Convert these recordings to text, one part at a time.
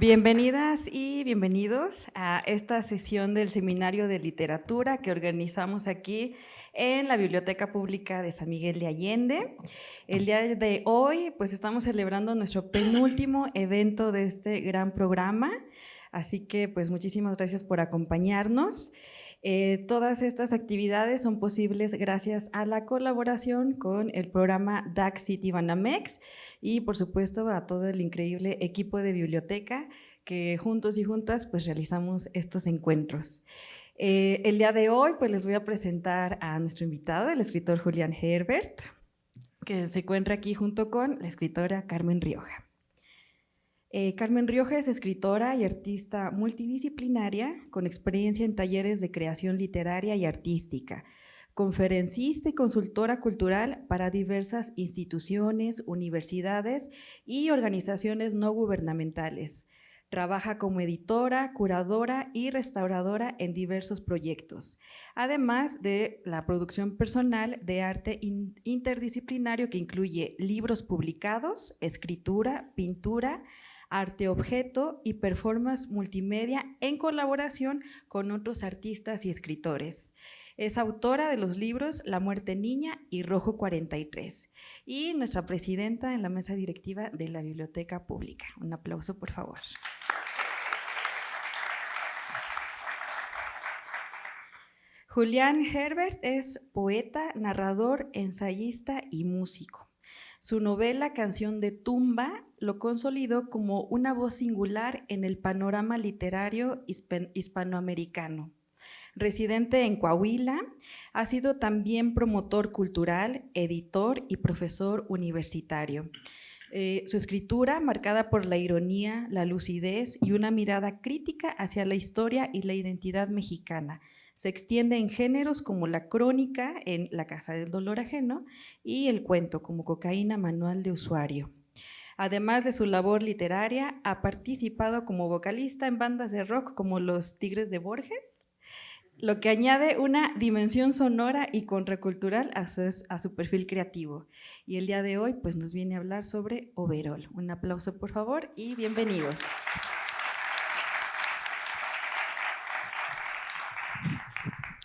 Bienvenidas y bienvenidos a esta sesión del Seminario de Literatura que organizamos aquí en la Biblioteca Pública de San Miguel de Allende. El día de hoy, pues estamos celebrando nuestro penúltimo evento de este gran programa, así que pues muchísimas gracias por acompañarnos. Todas estas actividades son posibles gracias a la colaboración con el programa DAC City Banamex y por supuesto a todo el increíble equipo de biblioteca que juntos y juntas pues realizamos estos encuentros. El día de hoy pues les voy a presentar a nuestro invitado, el escritor Julián Herbert, que se encuentra aquí junto con la escritora Carmen Rioja. Carmen Rioja es escritora y artista multidisciplinaria con experiencia en talleres de creación literaria y artística, conferencista y consultora cultural para diversas instituciones, universidades y organizaciones no gubernamentales. Trabaja como editora, curadora y restauradora en diversos proyectos, además de la producción personal de arte interdisciplinario que incluye libros publicados, escritura, pintura, arte objeto y performance multimedia en colaboración con otros artistas y escritores. Es autora de los libros La muerte niña y Rojo 43 y nuestra presidenta en la mesa directiva de la Biblioteca Pública. Un aplauso, por favor. Julián Herbert es poeta, narrador, ensayista y músico. Su novela Canción de tumba lo consolidó como una voz singular en el panorama literario hispanoamericano. Residente en Coahuila, ha sido también promotor cultural, editor y profesor universitario. Su escritura, marcada por la ironía, la lucidez y una mirada crítica hacia la historia y la identidad mexicana, se extiende en géneros como la crónica en La Casa del Dolor Ajeno y el cuento como Cocaína Manual de Usuario. Además de su labor literaria, ha participado como vocalista en bandas de rock como Los Tigres de Borges, lo que añade una dimensión sonora y contracultural a su perfil creativo. Y el día de hoy pues, nos viene a hablar sobre Overol. Un aplauso, por favor, y bienvenidos.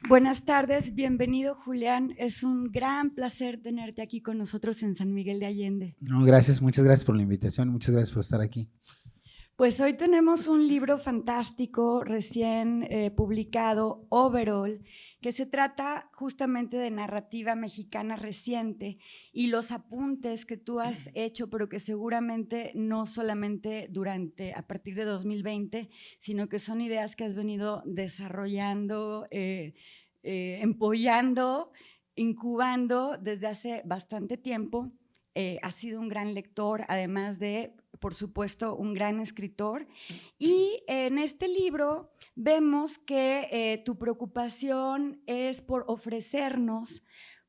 Buenas tardes, bienvenido Julián, es un gran placer tenerte aquí con nosotros en San Miguel de Allende. No, gracias, muchas gracias por la invitación, muchas gracias por estar aquí. Pues hoy tenemos un libro fantástico recién publicado, Overol, que se trata justamente de narrativa mexicana reciente y los apuntes que tú has hecho, pero que seguramente no solamente a partir de 2020, sino que son ideas que has venido desarrollando, empollando, incubando desde hace bastante tiempo. Has sido un gran lector, además de, por supuesto, un gran escritor. Y en este libro vemos que tu preocupación es por ofrecernos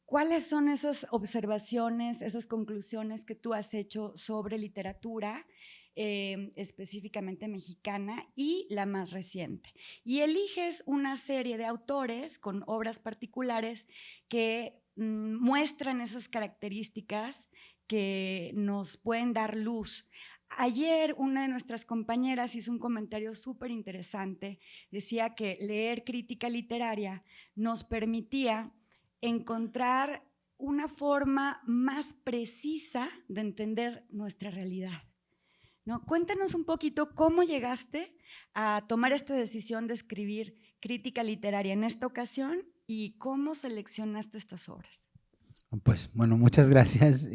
cuáles son esas observaciones, esas conclusiones que tú has hecho sobre literatura, específicamente mexicana y la más reciente. Y eliges una serie de autores con obras particulares que muestran esas características que nos pueden dar luz. Ayer una de nuestras compañeras hizo un comentario súper interesante, decía que leer crítica literaria nos permitía encontrar una forma más precisa de entender nuestra realidad, ¿no? Cuéntanos un poquito cómo llegaste a tomar esta decisión de escribir crítica literaria en esta ocasión y cómo seleccionaste estas obras. Pues bueno, muchas gracias.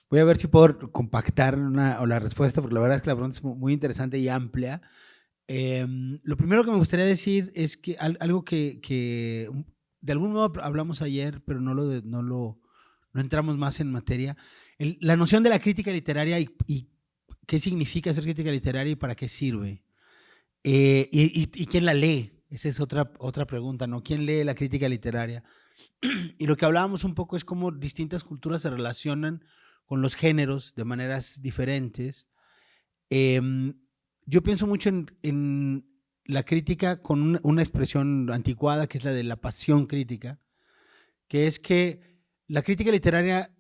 Voy a ver si puedo compactar la respuesta, porque la verdad es que la pregunta es muy interesante y amplia. Lo primero que me gustaría decir es que algo que de algún modo hablamos ayer, pero no entramos más en materia, la noción de la crítica literaria y qué significa ser crítica literaria y para qué sirve. Y quién la lee, esa es otra pregunta, ¿no? ¿Quién lee la crítica literaria? Y lo que hablábamos un poco es cómo distintas culturas se relacionan con los géneros de maneras diferentes. Yo pienso mucho en la crítica con una expresión anticuada que es la de la pasión crítica, que es que la crítica literaria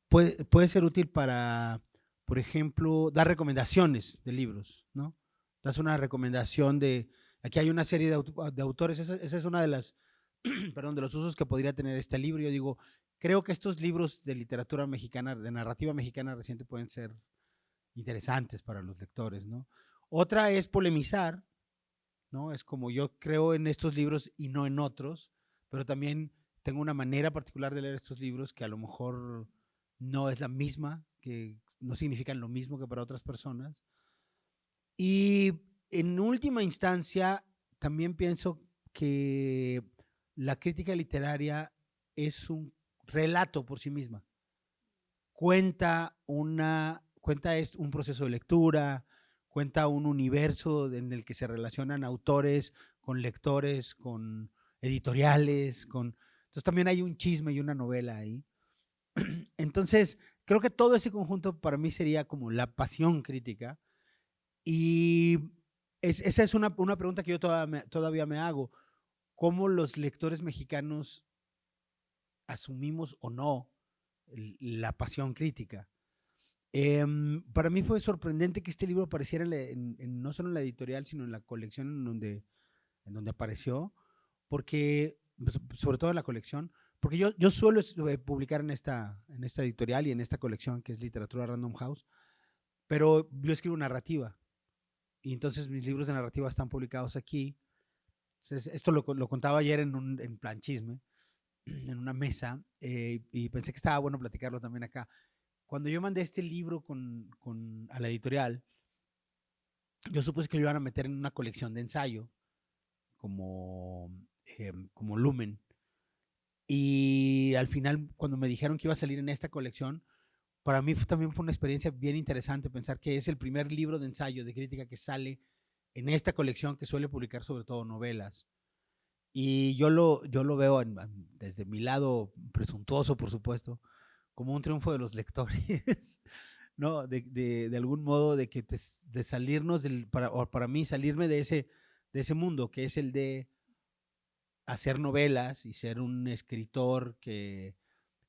puede ser útil para, por ejemplo, dar recomendaciones de libros, ¿no? das una recomendación de, aquí hay una serie de autores, esa es una de las, perdón, de los usos que podría tener este libro. Yo digo, creo que estos libros de literatura mexicana, de narrativa mexicana reciente pueden ser interesantes para los lectores, ¿no? Otra es polemizar, ¿no? Es como yo creo en estos libros y no en otros, pero también tengo una manera particular de leer estos libros que a lo mejor no es la misma, que no significan lo mismo que para otras personas. Y en última instancia, también pienso que la crítica literaria es un relato por sí misma. Cuenta un proceso de lectura, cuenta un universo en el que se relacionan autores con lectores, con editoriales, entonces también hay un chisme y una novela ahí. Entonces, creo que todo ese conjunto para mí sería como la pasión crítica. Y esa es una pregunta que yo todavía me hago. ¿Cómo los lectores mexicanos asumimos o no la pasión crítica? Para mí fue sorprendente que este libro apareciera no solo en la editorial, sino en la colección en donde apareció, porque, sobre todo en la colección, porque yo suelo publicar en esta editorial y en esta colección que es Literatura Random House, pero yo escribo narrativa y entonces mis libros de narrativa están publicados aquí. Entonces, esto lo contaba ayer en plan chisme, en una mesa, y pensé que estaba bueno platicarlo también acá. Cuando yo mandé este libro a la editorial, yo supuse que lo iban a meter en una colección de ensayo, como Lumen. Y al final, cuando me dijeron que iba a salir en esta colección, para mí también fue una experiencia bien interesante pensar que es el primer libro de ensayo de crítica que sale en esta colección que suele publicar sobre todo novelas. Y yo lo veo desde mi lado presuntuoso, por supuesto, como un triunfo de los lectores, ¿no? De algún modo de que de salirnos, para mí salirme de ese mundo que es el de hacer novelas y ser un escritor que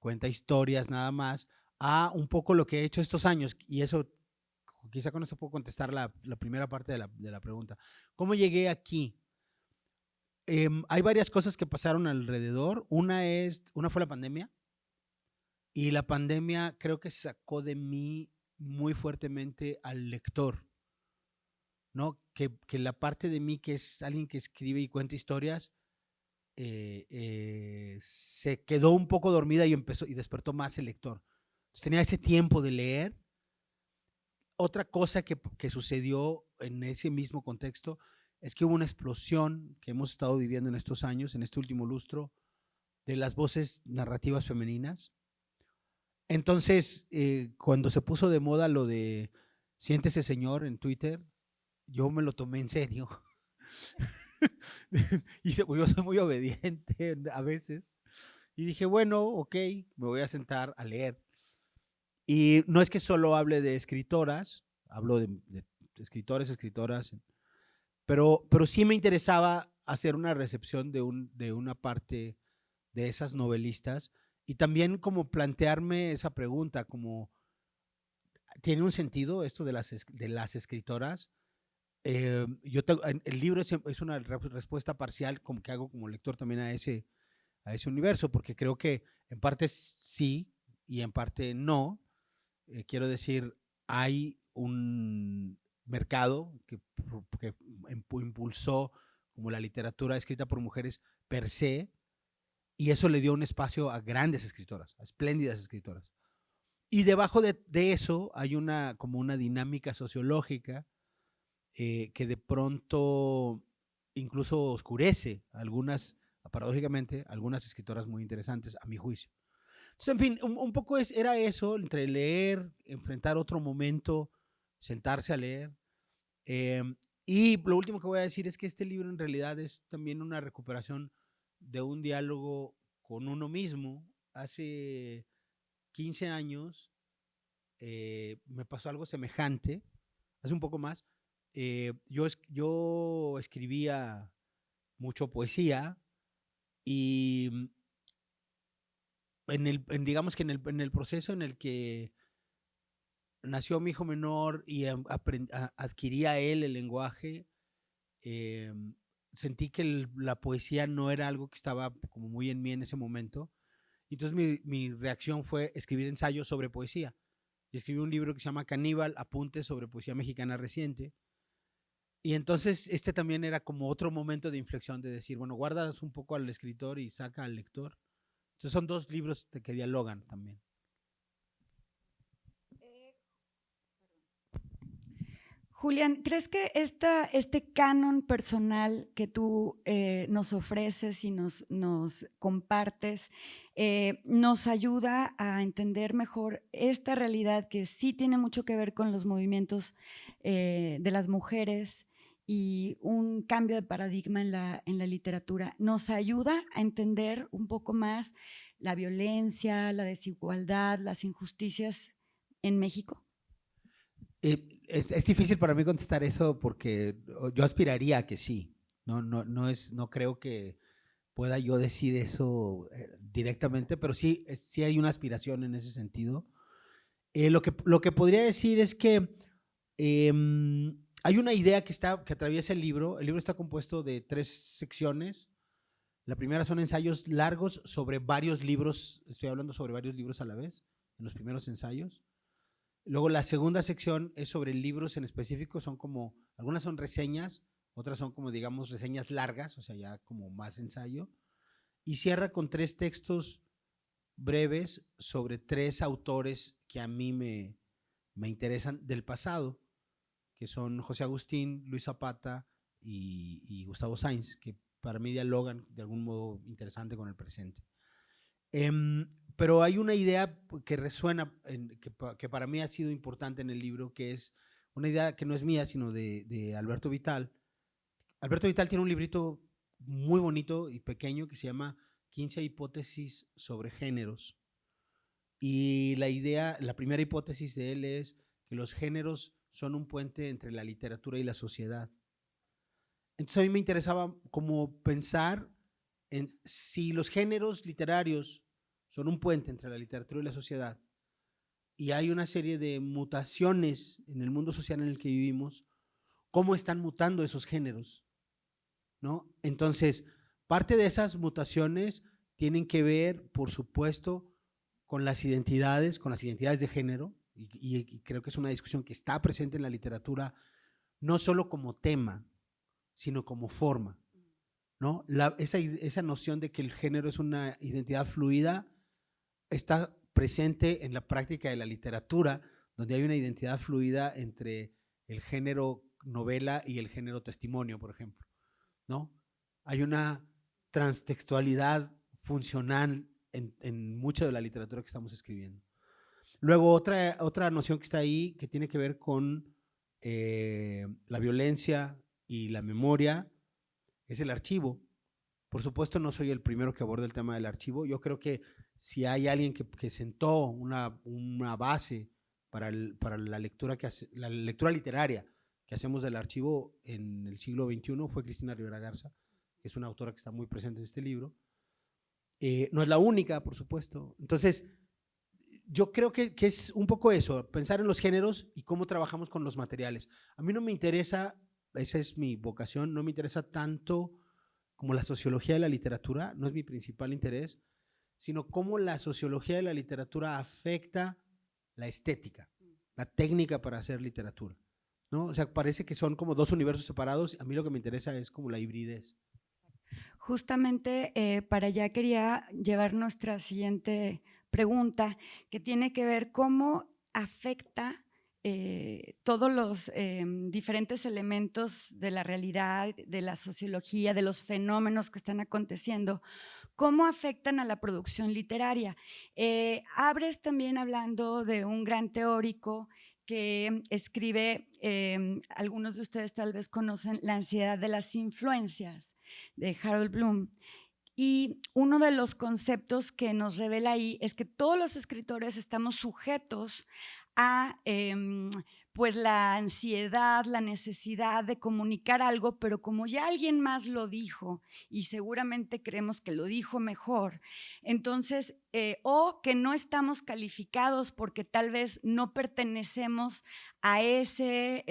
cuenta historias nada más, a un poco lo que he hecho estos años. Y eso, quizá con esto puedo contestar la primera parte de la pregunta. ¿Cómo llegué aquí? Hay varias cosas que pasaron alrededor. Una fue la pandemia. Y la pandemia creo que sacó de mí muy fuertemente al lector, ¿no? Que la parte de mí que es alguien que escribe y cuenta historias, se quedó un poco dormida y despertó más el lector. Entonces, tenía ese tiempo de leer. Otra cosa que sucedió en ese mismo contexto es que hubo una explosión que hemos estado viviendo en estos años, en este último lustro, de las voces narrativas femeninas. Entonces, cuando se puso de moda lo de siéntese señor en Twitter, yo me lo tomé en serio. Y yo soy muy obediente a veces. Y dije, bueno, ok, me voy a sentar a leer. Y no es que solo hable de escritoras, hablo de escritores, escritoras, pero sí me interesaba hacer una recepción de una parte de esas novelistas y también como plantearme esa pregunta, como, ¿tiene un sentido esto de las escritoras? El libro es una respuesta parcial como que hago como lector también a ese universo, porque creo que en parte sí y en parte no. Quiero decir, hay un mercado que impulsó como la literatura escrita por mujeres per se, y eso le dio un espacio a grandes escritoras, a espléndidas escritoras. Y debajo de eso hay como una dinámica sociológica que de pronto incluso oscurece paradójicamente, algunas escritoras muy interesantes a mi juicio. Entonces, en fin, un poco era eso, entre leer, enfrentar otro momento, sentarse a leer. Y lo último que voy a decir es que este libro en realidad es también una recuperación de un diálogo con uno mismo. Hace 15 años me pasó algo semejante, hace un poco más. Yo escribía mucho poesía y digamos que en el proceso en el que nació mi hijo menor y adquiría él el lenguaje, sentí que la poesía no era algo que estaba como muy en mí en ese momento. Entonces mi reacción fue escribir ensayos sobre poesía. Y escribí un libro que se llama Caníbal, Apuntes sobre Poesía Mexicana Reciente. Y entonces este también era como otro momento de inflexión de decir, bueno, guardas un poco al escritor y saca al lector. Entonces son dos libros que dialogan también. Julián, ¿crees que este canon personal que tú nos ofreces y nos compartes nos ayuda a entender mejor esta realidad que sí tiene mucho que ver con los movimientos de las mujeres y un cambio de paradigma en la literatura? ¿Nos ayuda a entender un poco más la violencia, la desigualdad, las injusticias en México? Es difícil para mí contestar eso porque yo aspiraría a que sí. No creo que pueda yo decir eso directamente, pero sí, sí hay una aspiración en ese sentido. Lo que podría decir es que hay una idea que atraviesa el libro. El libro está compuesto de 3 secciones. La primera son ensayos largos sobre varios libros. Estoy hablando sobre varios libros a la vez, en los primeros ensayos. Luego la segunda sección es sobre libros en específico, algunas son reseñas, otras son como digamos reseñas largas, o sea ya como más ensayo, y cierra con 3 textos breves sobre 3 autores que a mí me interesan del pasado, que son José Agustín, Luis Zapata y Gustavo Sainz, que para mí dialogan de algún modo interesante con el presente. Pero hay una idea que resuena, que para mí ha sido importante en el libro, que es una idea que no es mía, sino de Alberto Vital. Alberto Vital tiene un librito muy bonito y pequeño que se llama 15 hipótesis sobre géneros. Y la primera hipótesis de él es que los géneros son un puente entre la literatura y la sociedad. Entonces a mí me interesaba como pensar en si los géneros literarios son un puente entre la literatura y la sociedad y hay una serie de mutaciones en el mundo social en el que vivimos, ¿cómo están mutando esos géneros? ¿No? Entonces, parte de esas mutaciones tienen que ver, por supuesto, con las identidades de género, y creo que es una discusión que está presente en la literatura, no solo como tema, sino como forma, ¿no? Esa noción de que el género es una identidad fluida está presente en la práctica de la literatura, donde hay una identidad fluida entre el género novela y el género testimonio, por ejemplo, ¿no? Hay una transtextualidad funcional en mucha de la literatura que estamos escribiendo. Luego, otra noción que está ahí, que tiene que ver con la violencia y la memoria, es el archivo. Por supuesto, no soy el primero que aborda el tema del archivo. Yo creo que si hay alguien que sentó una base para la lectura literaria que hacemos del archivo en el siglo XXI fue Cristina Rivera Garza, que es una autora que está muy presente en este libro. No es la única, por supuesto. Entonces, yo creo que es un poco eso, pensar en los géneros y cómo trabajamos con los materiales. A mí no me interesa, esa es mi vocación, no me interesa tanto como la sociología de la literatura, no es mi principal interés, sino cómo la sociología de la literatura afecta la estética, la técnica para hacer literatura, ¿no? O sea, parece que son como 2 universos separados. A mí lo que me interesa es como la hibridez. Justamente para allá quería llevar nuestra siguiente pregunta, que tiene que ver cómo afecta todos los diferentes elementos de la realidad, de la sociología, de los fenómenos que están aconteciendo, cómo afectan a la producción literaria. Abres también hablando de un gran teórico que escribe, algunos de ustedes tal vez conocen La ansiedad de las influencias, de Harold Bloom. Y uno de los conceptos que nos revela ahí es que todos los escritores estamos sujetos a pues la ansiedad, la necesidad de comunicar algo, pero como ya alguien más lo dijo y seguramente creemos que lo dijo mejor, entonces, o que no estamos calificados porque tal vez no pertenecemos a ese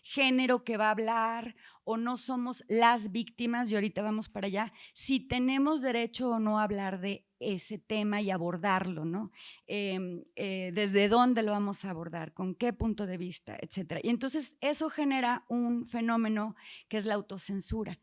género que va a hablar o no somos las víctimas, y ahorita vamos para allá, si tenemos derecho o no a hablar de ese tema y abordarlo, ¿no? Desde dónde lo vamos a abordar, con qué punto de vista, etcétera. Y entonces eso genera un fenómeno que es la autocensura.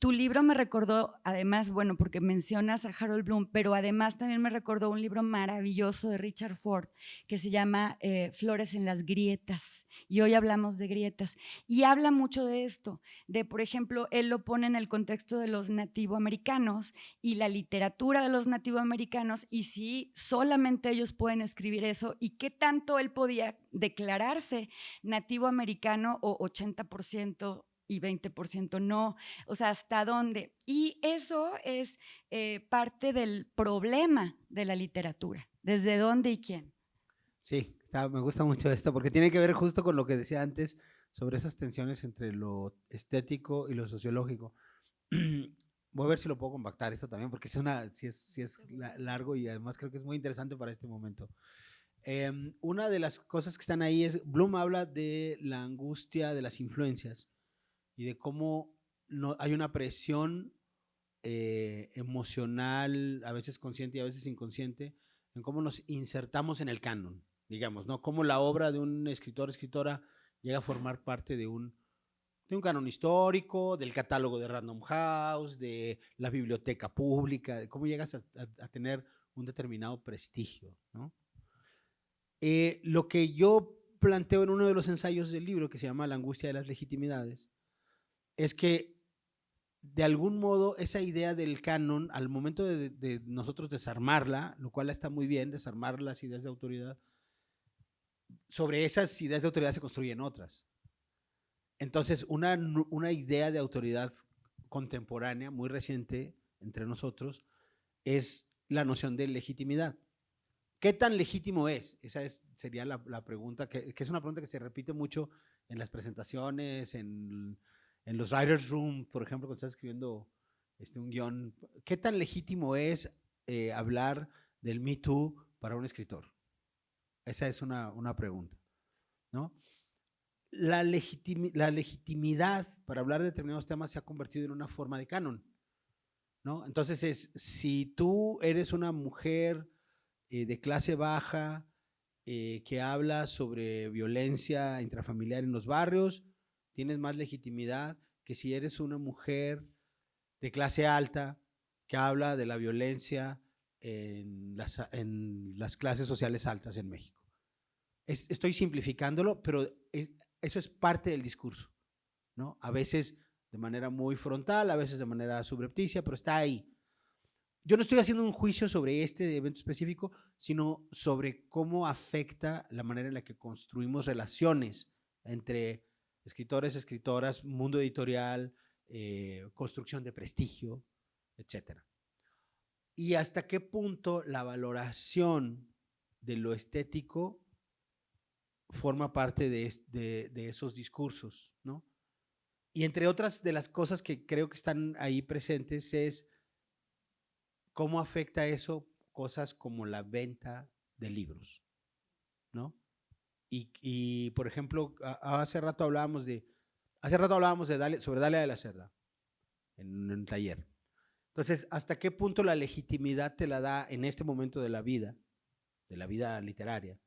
Tu libro me recordó, además, bueno, porque mencionas a Harold Bloom, pero además también me recordó un libro maravilloso de Richard Ford que se llama Flores en las grietas. Y hoy hablamos de grietas. Y habla mucho de esto, de, por ejemplo, él lo pone en el contexto de los nativoamericanos y la literatura de los nativoamericanos y si solamente ellos pueden escribir eso y qué tanto él podía declararse nativo americano o 80% y 20% no, o sea, hasta dónde. Y eso es parte del problema de la literatura, desde dónde y quién. Sí, me gusta mucho esto porque tiene que ver justo con lo que decía antes sobre esas tensiones entre lo estético y lo sociológico. Voy a ver si lo puedo compactar eso también porque sí es largo y además creo que es muy interesante para este momento. Una de las cosas que están ahí es, Bloom habla de la angustia de las influencias y de cómo no, hay una presión emocional, a veces consciente y a veces inconsciente, en cómo nos insertamos en el canon, digamos, ¿no? Cómo la obra de un escritor, escritora, llega a formar parte de un canon histórico, del catálogo de Random House, de la biblioteca pública, de cómo llegas a tener un determinado prestigio, ¿no? Lo que yo planteo en uno de los ensayos del libro, que se llama La angustia de las legitimidades, es que de algún modo esa idea del canon, al momento de nosotros desarmarla, lo cual está muy bien, desarmar las ideas de autoridad, sobre esas ideas de autoridad se construyen otras. Entonces, una idea de autoridad contemporánea, muy reciente entre nosotros, es la noción de legitimidad. ¿Qué tan legítimo es? Sería la pregunta, que es una pregunta que se repite mucho en las presentaciones, en los writers' room, por ejemplo, cuando estás escribiendo un guión. ¿Qué tan legítimo es hablar del Me Too para un escritor? Esa es una pregunta, ¿no? La legitimidad para hablar de determinados temas se ha convertido en una forma de canon, ¿no? Entonces si tú eres una mujer de clase baja que habla sobre violencia intrafamiliar en los barrios, tienes más legitimidad que si eres una mujer de clase alta que habla de la violencia en las clases sociales altas en México. Estoy simplificándolo, pero eso es parte del discurso, ¿no? A veces de manera muy frontal, a veces de manera subrepticia, pero está ahí. Yo no estoy haciendo un juicio sobre este evento específico, sino sobre cómo afecta la manera en la que construimos relaciones entre escritores, escritoras, mundo editorial, construcción de prestigio, etc. Y hasta qué punto la valoración de lo estético forma parte de esos discursos, ¿no? Y entre otras de las cosas que creo que están ahí presentes es cómo afecta eso cosas como la venta de libros, ¿no? Y por ejemplo, hace rato hablábamos sobre Dalia de la Cerda en un taller. Entonces, ¿hasta qué punto la legitimidad te la da en este momento de la vida literaria?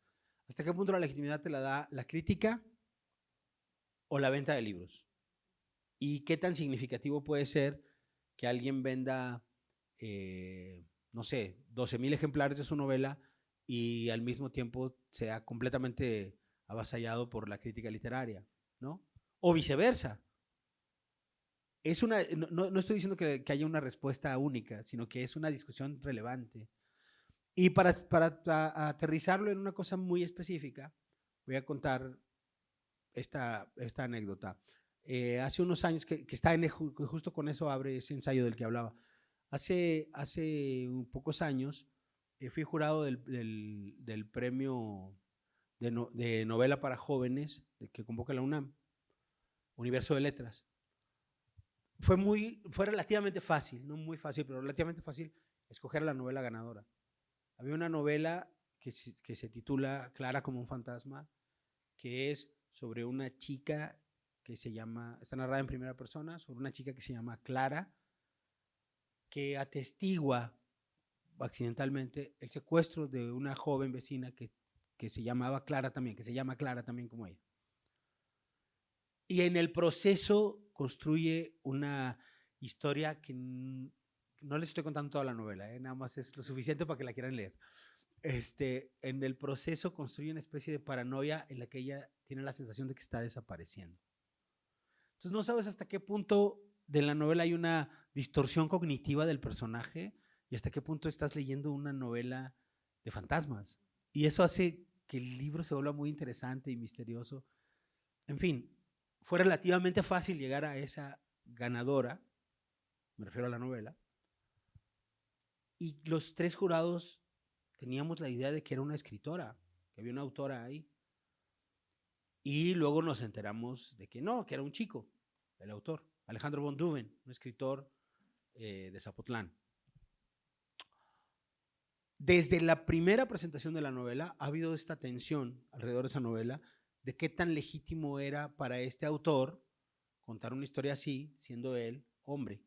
¿Hasta qué punto la legitimidad te la da la crítica o la venta de libros? ¿Y qué tan significativo puede ser que alguien venda, no sé, 12,000 ejemplares de su novela y al mismo tiempo sea completamente avasallado por la crítica literaria, ¿no? O viceversa. No estoy diciendo que haya una respuesta única, sino que es una discusión relevante. Y para aterrizarlo en una cosa muy específica, voy a contar esta anécdota. Hace unos años, que está justo con eso abre ese ensayo del que hablaba. Hace pocos años fui jurado del premio de novela para jóvenes que convoca la UNAM, Universo de Letras. Fue relativamente fácil, no muy fácil, pero relativamente fácil escoger la novela ganadora. Había una novela que se titula Clara como un fantasma, que es sobre una chica que se llama, está narrada en primera persona, sobre una chica que se llama Clara, que atestigua accidentalmente el secuestro de una joven vecina que se llamaba Clara también, que se llama Clara también como ella. Y en el proceso construye una historia que no les estoy contando toda la novela, nada más es lo suficiente para que la quieran leer. En el proceso construye una especie de paranoia en la que ella tiene la sensación de que está desapareciendo. Entonces no sabes hasta qué punto de la novela hay una distorsión cognitiva del personaje y hasta qué punto estás leyendo una novela de fantasmas. Y eso hace que el libro se vuelva muy interesante y misterioso. En fin, fue relativamente fácil llegar a esa ganadora, me refiero a la novela, y los 3 jurados teníamos la idea de que era una escritora, que había una autora ahí. Y luego nos enteramos de que no, que era un chico, el autor, Alejandro von Duven, un escritor de Zapotlán. Desde la primera presentación de la novela ha habido esta tensión alrededor de esa novela de qué tan legítimo era para este autor contar una historia así, siendo él hombre.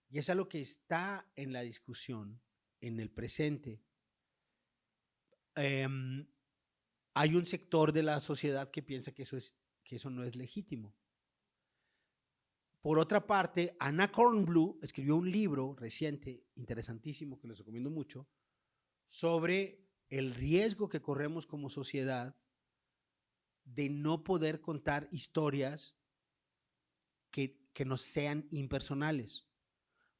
Y es algo que está en la discusión en el presente. Hay un sector de la sociedad que piensa que eso no es legítimo. Por otra parte, Anna Kornblum escribió un libro reciente, interesantísimo, que les recomiendo mucho, sobre el riesgo que corremos como sociedad de no poder contar historias que nos sean impersonales.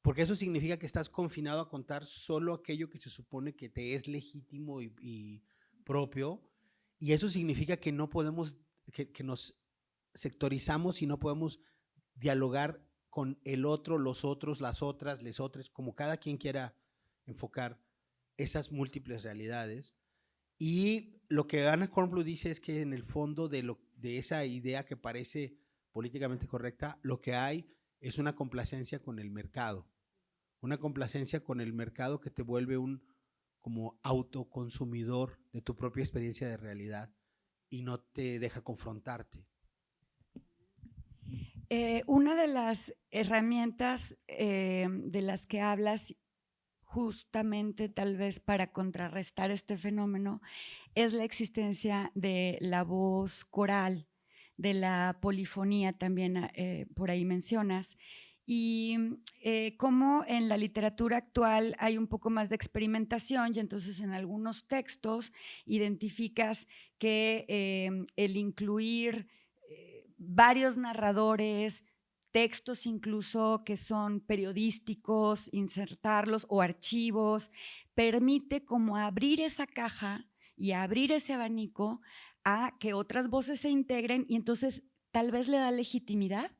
Porque eso significa que estás confinado a contar solo aquello que se supone que te es legítimo y propio. Y eso significa que no podemos, que nos sectorizamos y no podemos dialogar con el otro, los otros, las otras, les otras, como cada quien quiera enfocar esas múltiples realidades. Y lo que Anna Kornblum dice es que en el fondo de esa idea que parece políticamente correcta, lo que hay es una complacencia con el mercado. Una complacencia con el mercado que te vuelve un como autoconsumidor de tu propia experiencia de realidad y no te deja confrontarte. Una de las herramientas de las que hablas justamente tal vez para contrarrestar este fenómeno es la existencia de la voz coral, de la polifonía también por ahí mencionas. Y como en la literatura actual hay un poco más de experimentación y entonces en algunos textos identificas que el incluir varios narradores, textos incluso que son periodísticos, insertarlos o archivos, permite como abrir esa caja y abrir ese abanico a que otras voces se integren y entonces tal vez le da legitimidad.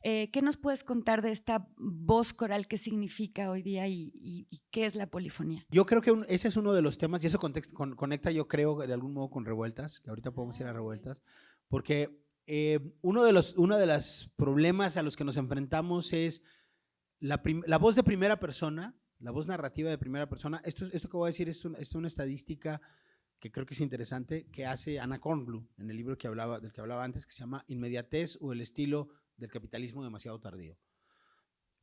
¿Qué nos puedes contar de esta voz coral? ¿Qué significa hoy día y qué es la polifonía? Yo creo que ese es uno de los temas y eso conecta, yo creo, de algún modo con Revueltas, que ahorita podemos ir a Revueltas, porque uno de los problemas a los que nos enfrentamos es la voz de primera persona, la voz narrativa de primera persona. Esto que voy a decir es una estadística que creo que es interesante, que hace Anna Kornblum en el libro del que hablaba antes, que se llama Inmediatez o el estilo del capitalismo demasiado tardío.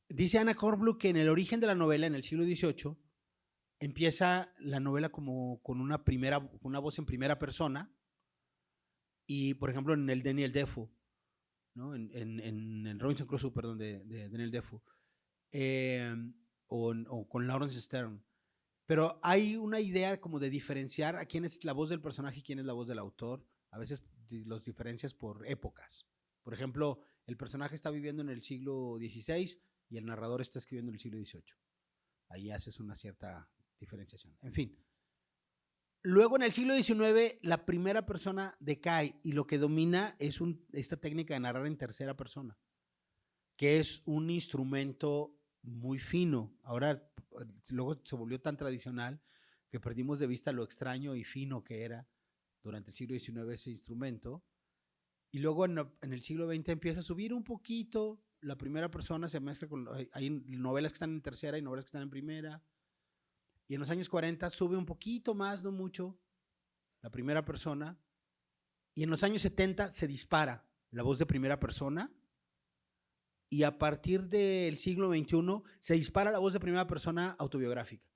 Dice Anna Kornblum que en el origen de la novela, en el siglo XVIII, empieza la novela como con una voz en primera persona, y por ejemplo en el Daniel Defoe, ¿no? en Robinson Crusoe, perdón, de Daniel Defoe, o con Laurence Sterne. Pero hay una idea como de diferenciar a quién es la voz del personaje y quién es la voz del autor. A veces los diferencias por épocas. Por ejemplo, el personaje está viviendo en el siglo XVI y el narrador está escribiendo en el siglo XVIII. Ahí haces una cierta diferenciación. En fin. Luego en el siglo XIX la primera persona decae y lo que domina es esta técnica de narrar en tercera persona, que es un instrumento muy fino. Ahora luego se volvió tan tradicional que perdimos de vista lo extraño y fino que era durante el siglo XIX ese instrumento, y luego en el siglo XX empieza a subir un poquito, la primera persona se mezcla con, hay novelas que están en tercera y novelas que están en primera, y en los años 40 sube un poquito más, no mucho, la primera persona, y en los años 70 se dispara la voz de primera persona, y a partir del siglo XXI se dispara la voz de primera persona autobiográfica.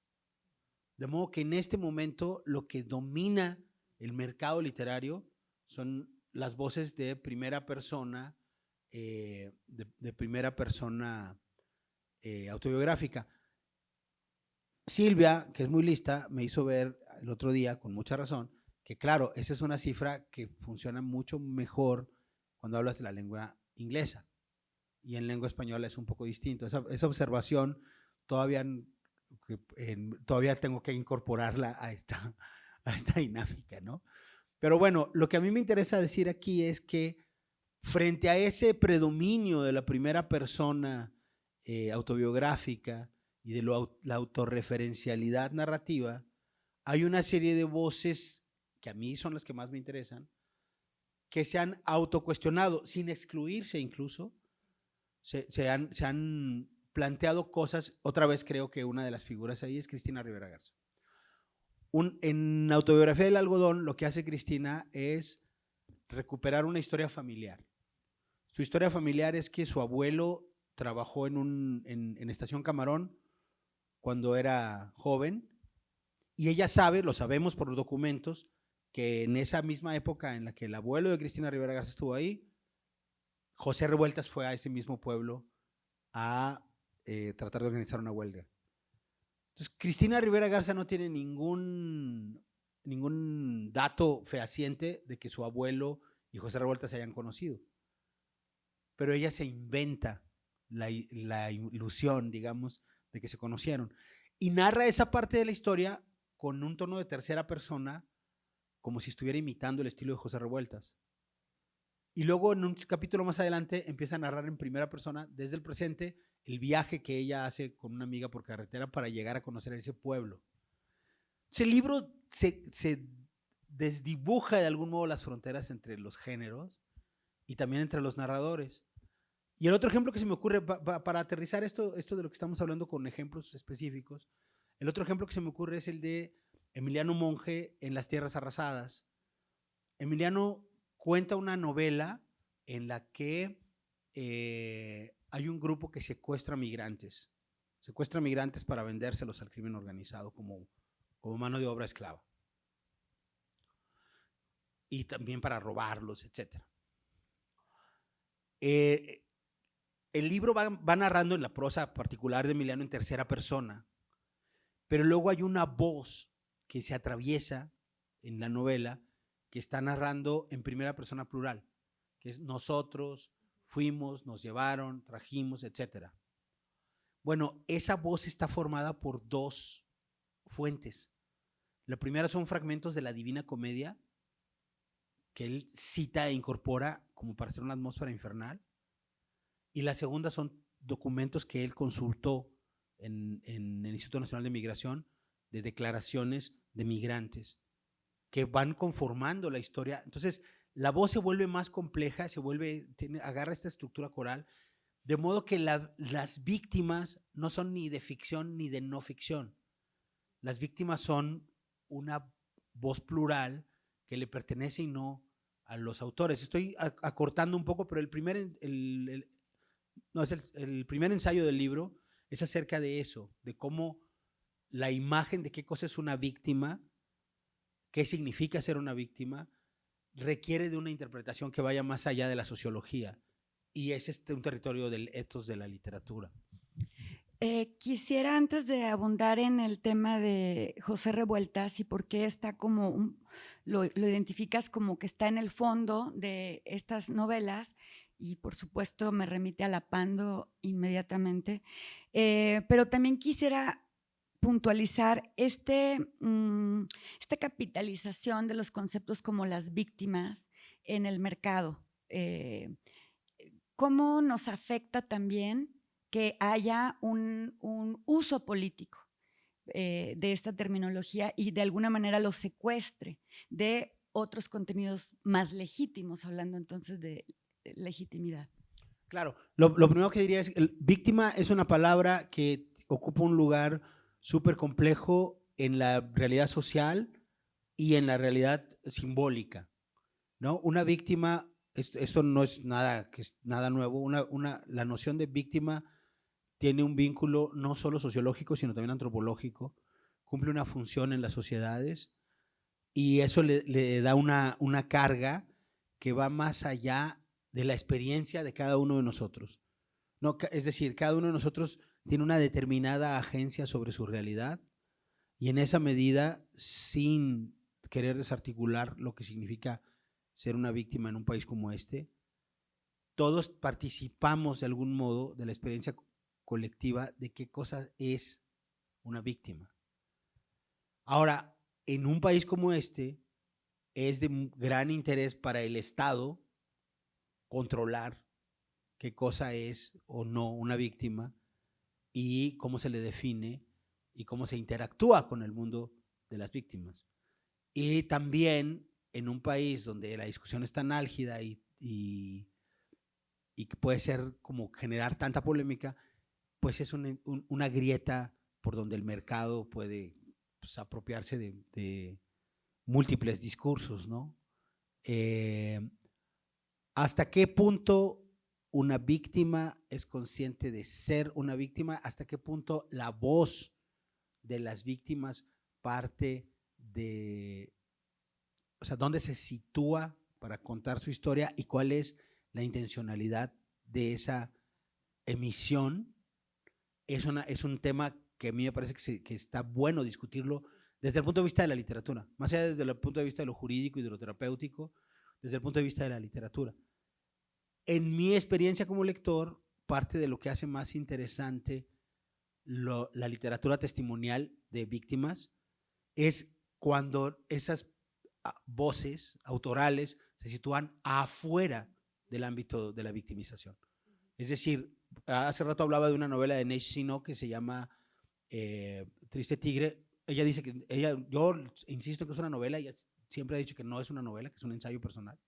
De modo que en este momento lo que domina el mercado literario son las voces de primera persona, de primera persona autobiográfica. Silvia, que es muy lista, me hizo ver el otro día, con mucha razón, que claro, esa es una cifra que funciona mucho mejor cuando hablas de la lengua inglesa, y en lengua española es un poco distinto. Esa observación todavía tengo que incorporarla a esta dinámica, ¿no? Pero bueno, lo que a mí me interesa decir aquí es que frente a ese predominio de la primera persona autobiográfica y de la autorreferencialidad narrativa, hay una serie de voces que a mí son las que más me interesan, que se han autocuestionado, sin excluirse incluso, se han planteado cosas. Otra vez creo que una de las figuras ahí es Cristina Rivera Garza. En Autobiografía del Algodón, lo que hace Cristina es recuperar una historia familiar. Su historia familiar es que su abuelo trabajó en Estación Camarón cuando era joven, y ella sabe, lo sabemos por los documentos, que en esa misma época en la que el abuelo de Cristina Rivera Garza estuvo ahí, José Revueltas fue a ese mismo pueblo a tratar de organizar una huelga. Entonces, Cristina Rivera Garza no tiene ningún dato fehaciente de que su abuelo y José Revueltas se hayan conocido, pero ella se inventa la ilusión, digamos, de que se conocieron, y narra esa parte de la historia con un tono de tercera persona, como si estuviera imitando el estilo de José Revueltas. Y luego en un capítulo más adelante empieza a narrar en primera persona, desde el presente, el viaje que ella hace con una amiga por carretera para llegar a conocer ese pueblo. Ese libro se desdibuja de algún modo las fronteras entre los géneros y también entre los narradores. Y el otro ejemplo que se me ocurre, para aterrizar esto de lo que estamos hablando con ejemplos específicos, el otro ejemplo que se me ocurre es el de Emiliano Monge en Las Tierras Arrasadas. Emiliano cuenta una novela en la que hay un grupo que secuestra migrantes para vendérselos al crimen organizado como mano de obra esclava, y también para robarlos, etc. El libro va narrando en la prosa particular de Emiliano en tercera persona, pero luego hay una voz que se atraviesa en la novela que está narrando en primera persona plural, que es nosotros, fuimos, nos llevaron, trajimos, etc. Bueno, esa voz está formada por dos fuentes. La primera son fragmentos de la Divina Comedia que él cita e incorpora como para hacer una atmósfera infernal, y la segunda son documentos que él consultó en el Instituto Nacional de Migración, de declaraciones de migrantes que van conformando la historia. Entonces la voz se vuelve más compleja, agarra esta estructura coral, de modo que las víctimas no son ni de ficción ni de no ficción. Las víctimas son una voz plural que le pertenece y no a los autores. Estoy acortando un poco, pero el primer ensayo del libro es acerca de eso, de cómo la imagen de qué cosa es una víctima, qué significa ser una víctima, requiere de una interpretación que vaya más allá de la sociología, y es un territorio del ethos de la literatura. Quisiera, antes de abundar en el tema de José Revueltas y por qué está como lo identificas como que está en el fondo de estas novelas, y por supuesto me remite a La Pando inmediatamente, pero también quisiera puntualizar esta capitalización de los conceptos como las víctimas en el mercado. ¿Cómo nos afecta también que haya un uso político de esta terminología y de alguna manera lo secuestre de otros contenidos más legítimos, hablando entonces de legitimidad. Claro, lo primero que diría es, víctima es una palabra que ocupa un lugar súper complejo en la realidad social y en la realidad simbólica, ¿no? Una víctima, esto no es nada, que es nada nuevo, la noción de víctima tiene un vínculo no solo sociológico, sino también antropológico, cumple una función en las sociedades y eso le da una carga que va más allá de la experiencia de cada uno de nosotros. No, es decir, cada uno de nosotros tiene una determinada agencia sobre su realidad y en esa medida, sin querer desarticular lo que significa ser una víctima en un país como este, todos participamos de algún modo de la experiencia colectiva de qué cosa es una víctima. Ahora, en un país como este, es de gran interés para el Estado controlar qué cosa es o no una víctima y cómo se le define y cómo se interactúa con el mundo de las víctimas. Y también en un país donde la discusión es tan álgida y que puede ser como generar tanta polémica, pues es una grieta por donde el mercado puede, pues, apropiarse de múltiples discursos, ¿no? ¿Hasta qué punto una víctima es consciente de ser una víctima? ¿Hasta qué punto la voz de las víctimas parte de, o sea, dónde se sitúa para contar su historia y cuál es la intencionalidad de esa emisión? Es un tema que a mí me parece que está bueno discutirlo desde el punto de vista de la literatura, más allá desde el punto de vista de lo jurídico y de lo terapéutico, desde el punto de vista de la literatura. En mi experiencia como lector, parte de lo que hace más interesante la literatura testimonial de víctimas es cuando esas voces autorales se sitúan afuera del ámbito de la victimización. Es decir, hace rato hablaba de una novela de Neige Sino que se llama Triste Tigre. Ella dice que, yo insisto que es una novela, ella siempre ha dicho que no es una novela, que es un ensayo personal.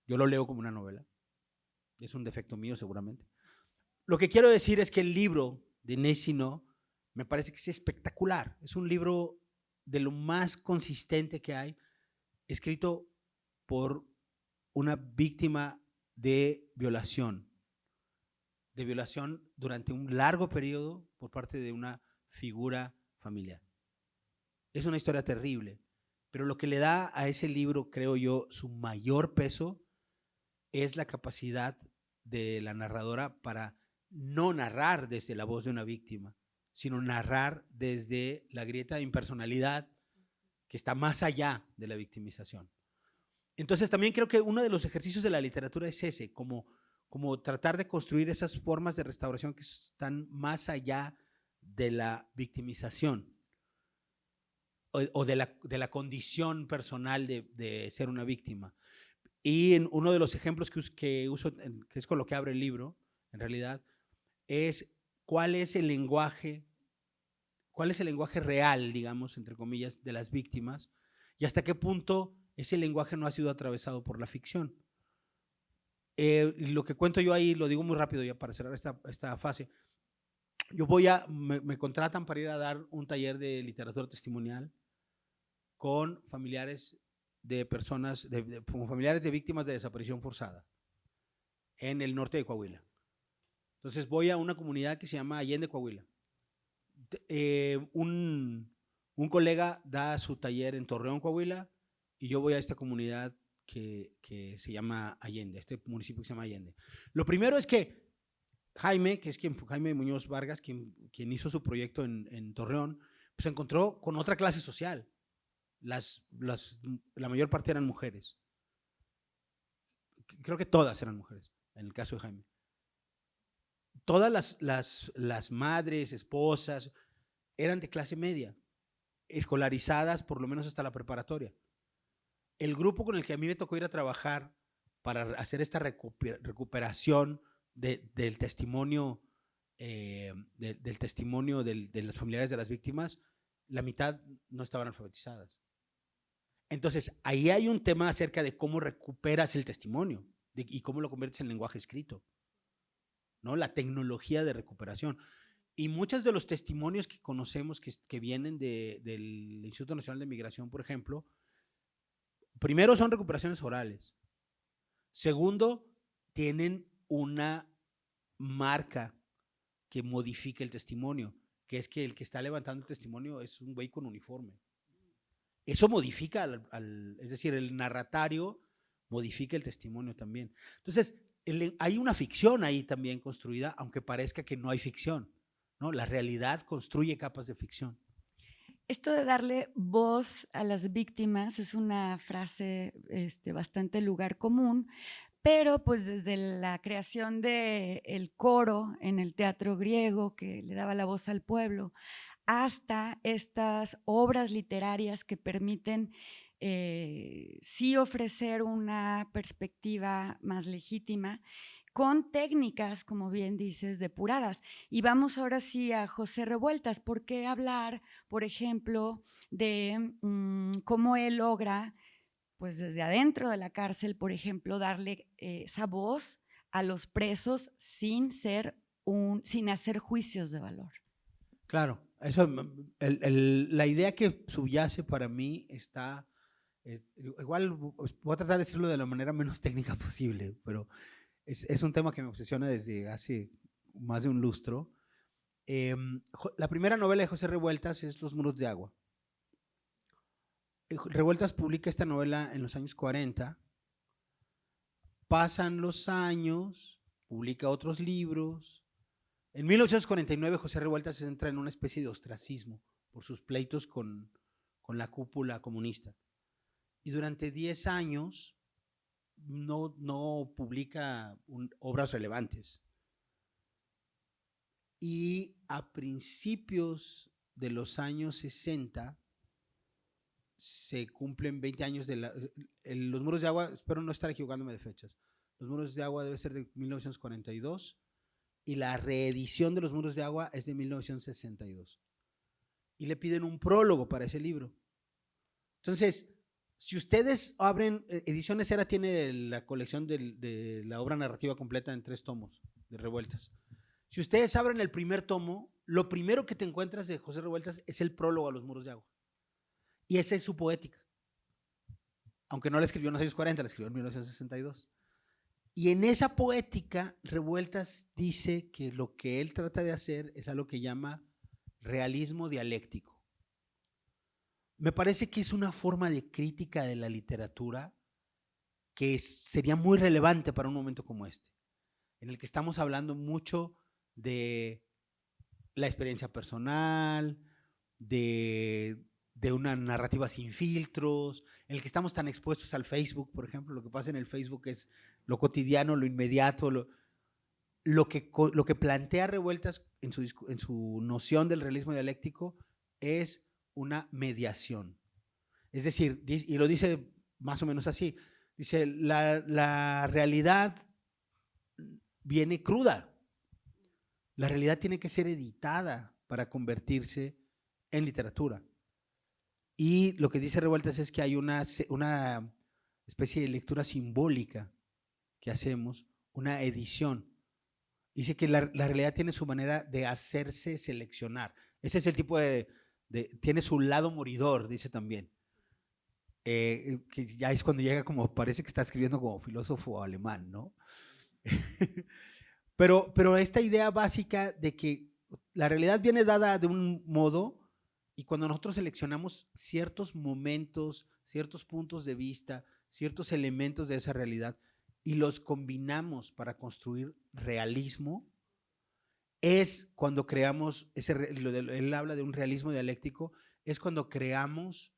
Yo lo leo como una novela. Es un defecto mío seguramente. Lo que quiero decir es que el libro de Neige Sino me parece que es espectacular. Es un libro de lo más consistente que hay, escrito por una víctima de violación durante un largo periodo por parte de una figura familiar. Es una historia terrible, pero lo que le da a ese libro, creo yo, su mayor peso es la capacidad de la narradora para no narrar desde la voz de una víctima, sino narrar desde la grieta de impersonalidad que está más allá de la victimización. Entonces también creo que uno de los ejercicios de la literatura es ese, como tratar de construir esas formas de restauración que están más allá de la victimización o de la condición personal de ser una víctima. Y en uno de los ejemplos que uso, que es con lo que abre el libro, en realidad, es cuál es el lenguaje real, digamos, entre comillas, de las víctimas y hasta qué punto ese lenguaje no ha sido atravesado por la ficción. Lo que cuento yo ahí, lo digo muy rápido ya para cerrar esta fase. Me contratan para ir a dar un taller de literatura testimonial con familiares de personas, como familiares de víctimas de desaparición forzada en el norte de Coahuila. Entonces voy a una comunidad que se llama Allende, Coahuila. Un colega da su taller en Torreón, Coahuila, y yo voy a esta comunidad que se llama Allende, este municipio que se llama Allende. Lo primero es que Jaime, Jaime Muñoz Vargas, quien hizo su proyecto en Torreón, pues se encontró con otra clase social. La mayor parte eran mujeres. Creo que todas eran mujeres, en el caso de Jaime. Todas las madres, esposas, eran de clase media, escolarizadas por lo menos hasta la preparatoria. El grupo con el que a mí me tocó ir a trabajar para hacer esta recuperación del testimonio, de los familiares de las víctimas, la mitad no estaban alfabetizadas. Entonces, ahí hay un tema acerca de cómo recuperas el testimonio y cómo lo conviertes en lenguaje escrito, ¿no? La tecnología de recuperación. Y muchos de los testimonios que conocemos que vienen del Instituto Nacional de Migración, por ejemplo, primero son recuperaciones orales. Segundo, tienen una marca que modifica el testimonio, que es que el que está levantando el testimonio es un güey con uniforme. Eso modifica, es decir, el narratario modifica el testimonio también. Entonces, hay una ficción ahí también construida, aunque parezca que no hay ficción, ¿no? La realidad construye capas de ficción. Esto de darle voz a las víctimas es una frase bastante lugar común, pero pues desde la creación del coro en el teatro griego que le daba la voz al pueblo, hasta estas obras literarias que permiten sí ofrecer una perspectiva más legítima, con técnicas, como bien dices, depuradas. Y vamos ahora sí a José Revueltas. ¿Por qué hablar, por ejemplo, de cómo él logra, pues desde adentro de la cárcel, por ejemplo, darle esa voz a los presos sin hacer juicios de valor? Claro, eso, la idea que subyace para mí está, igual voy a tratar de decirlo de la manera menos técnica posible, pero es un tema que me obsesiona desde hace más de un lustro. La primera novela de José Revueltas es Los muros de agua. Revueltas publica esta novela en los años 40, pasan los años, publica otros libros. En 1949 José Revueltas entra en una especie de ostracismo por sus pleitos con la cúpula comunista. Y durante 10 años no publica obras relevantes. Y a principios de los años 60 se cumplen 20 años de Los muros de agua, espero no estar equivocándome de fechas. Los muros de agua debe ser de 1942 y la reedición de Los muros de agua es de 1962. Y le piden un prólogo para ese libro. Entonces, si ustedes abren, Ediciones Era tiene la colección de la obra narrativa completa en 3 tomos de Revueltas. Si ustedes abren el primer tomo, lo primero que te encuentras de José Revueltas es el prólogo a Los muros de agua. Y esa es su poética. Aunque no la escribió en los años 40, la escribió en 1962. Y en esa poética, Revueltas dice que lo que él trata de hacer es algo que llama realismo dialéctico. Me parece que es una forma de crítica de la literatura que sería muy relevante para un momento como este, en el que estamos hablando mucho de la experiencia personal, de una narrativa sin filtros, en el que estamos tan expuestos al Facebook, por ejemplo. Lo que pasa en el Facebook es lo cotidiano, lo inmediato, lo que plantea Revueltas en su noción del realismo dialéctico es una mediación. Es decir, y lo dice más o menos así, dice, la realidad viene cruda. La realidad tiene que ser editada para convertirse en literatura. Y lo que dice Revueltas es que hay una especie de lectura simbólica que hacemos, una edición. Dice que la realidad tiene su manera de hacerse seleccionar. Ese es el tipo tiene su lado moridor, dice también. Que ya es cuando llega como, parece que está escribiendo como filósofo alemán, ¿no? pero esta idea básica de que la realidad viene dada de un modo y cuando nosotros seleccionamos ciertos momentos, ciertos puntos de vista, ciertos elementos de esa realidad y los combinamos para construir realismo, es cuando creamos, él habla de un realismo dialéctico, es cuando creamos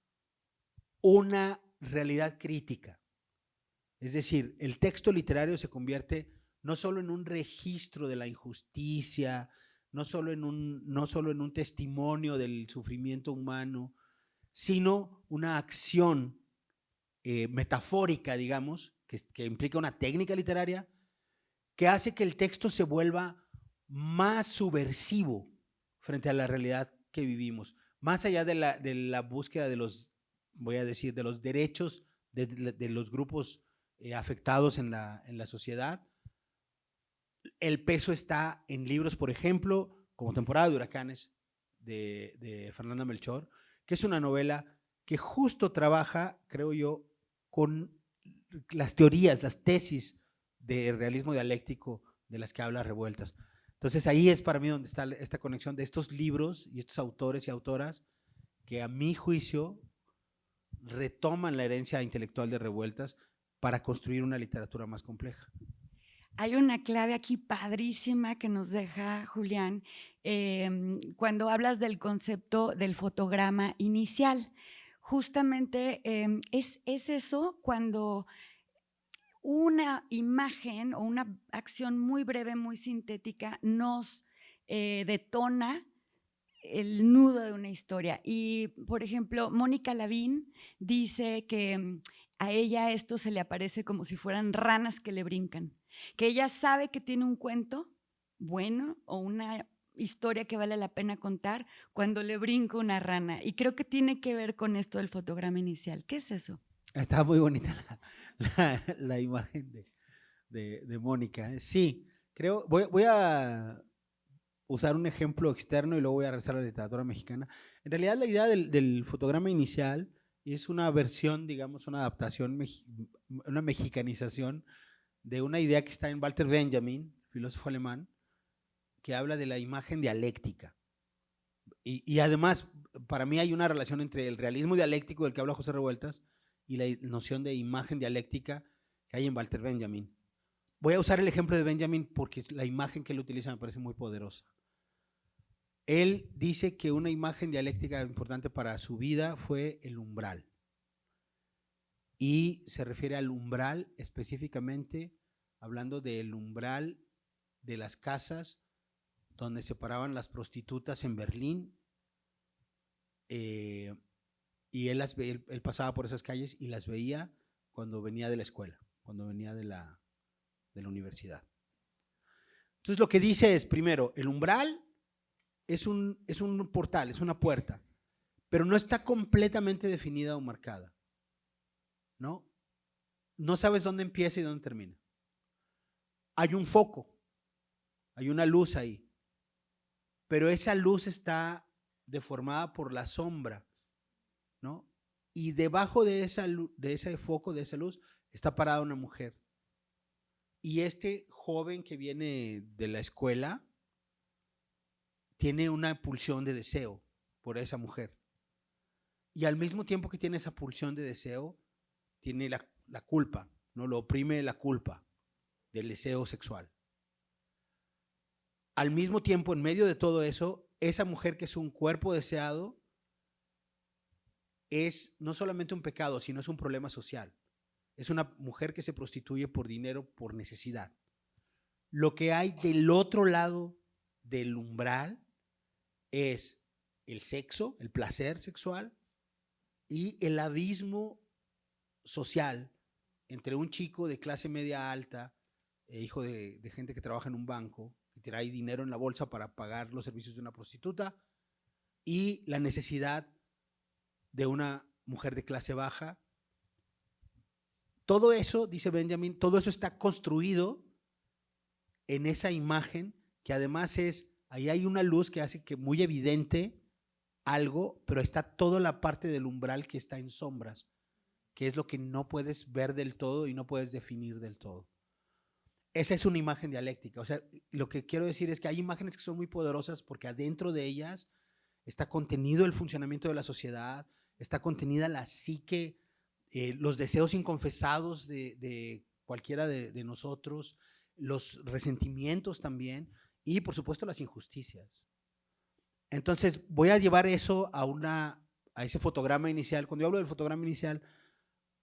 una realidad crítica. Es decir, el texto literario se convierte no solo en un registro de la injusticia, no solo en un testimonio del sufrimiento humano, sino una acción metafórica, digamos, que implica una técnica literaria que hace que el texto se vuelva más subversivo frente a la realidad que vivimos, más allá de la búsqueda de los voy a decir, de los derechos de los grupos afectados en la sociedad. El peso está en libros, por ejemplo, como Temporada de Huracanes, de Fernanda Melchor, que es una novela que justo trabaja, creo yo, con las teorías, las tesis de realismo dialéctico de las que habla Revueltas. Entonces ahí es para mí donde está esta conexión de estos libros y estos autores y autoras que a mi juicio retoman la herencia intelectual de Revueltas para construir una literatura más compleja. Hay una clave aquí padrísima que nos deja Julián cuando hablas del concepto del fotograma inicial. Justamente es eso cuando una imagen o una acción muy breve, muy sintética nos detona el nudo de una historia. Y, por ejemplo, Mónica Lavín dice que a ella esto se le aparece como si fueran ranas que le brincan, que ella sabe que tiene un cuento bueno o una historia que vale la pena contar cuando le brinca una rana. Y creo que tiene que ver con esto del fotograma inicial. ¿Qué es eso? Está muy bonita la imagen de Mónica. Sí, creo, voy a usar un ejemplo externo y luego voy a regresar a la literatura mexicana. En realidad la idea del fotograma inicial es una versión, digamos, una adaptación, una mexicanización de una idea que está en Walter Benjamin, filósofo alemán, que habla de la imagen dialéctica. Y además, para mí hay una relación entre el realismo dialéctico del que habla José Revueltas y la noción de imagen dialéctica que hay en Walter Benjamin. Voy a usar el ejemplo de Benjamin porque la imagen que él utiliza me parece muy poderosa. Él dice que una imagen dialéctica importante para su vida fue el umbral. Y se refiere al umbral específicamente, hablando del umbral de las casas donde se paraban las prostitutas en Berlín. Y él pasaba por esas calles y las veía cuando venía de la escuela, cuando venía de la universidad. Entonces lo que dice es, primero, el umbral es un portal, es una puerta, pero no está completamente definida o marcada, ¿no? No sabes dónde empieza y dónde termina. Hay un foco, hay una luz ahí, pero esa luz está deformada por la sombra, ¿no? Y debajo de ese foco, de esa luz, está parada una mujer. Y este joven que viene de la escuela tiene una pulsión de deseo por esa mujer. Y al mismo tiempo que tiene esa pulsión de deseo, tiene la culpa, ¿no? Lo oprime la culpa del deseo sexual. Al mismo tiempo, en medio de todo eso, esa mujer que es un cuerpo deseado es no solamente un pecado, sino es un problema social. Es una mujer que se prostituye por dinero, por necesidad. Lo que hay del otro lado del umbral es el sexo, el placer sexual y el abismo social entre un chico de clase media alta, hijo de gente que trabaja en un banco, que trae dinero en la bolsa para pagar los servicios de una prostituta, y la necesidad de una mujer de clase baja. Todo eso, dice Benjamin, todo eso está construido en esa imagen que además ahí hay una luz que hace que muy evidente algo, pero está toda la parte del umbral que está en sombras, que es lo que no puedes ver del todo y no puedes definir del todo. Esa es una imagen dialéctica. O sea, lo que quiero decir es que hay imágenes que son muy poderosas porque adentro de ellas está contenido el funcionamiento de la sociedad, está contenida la psique, los deseos inconfesados de cualquiera de nosotros, los resentimientos también y por supuesto las injusticias. Entonces voy a llevar eso a ese fotograma inicial. Cuando yo hablo del fotograma inicial,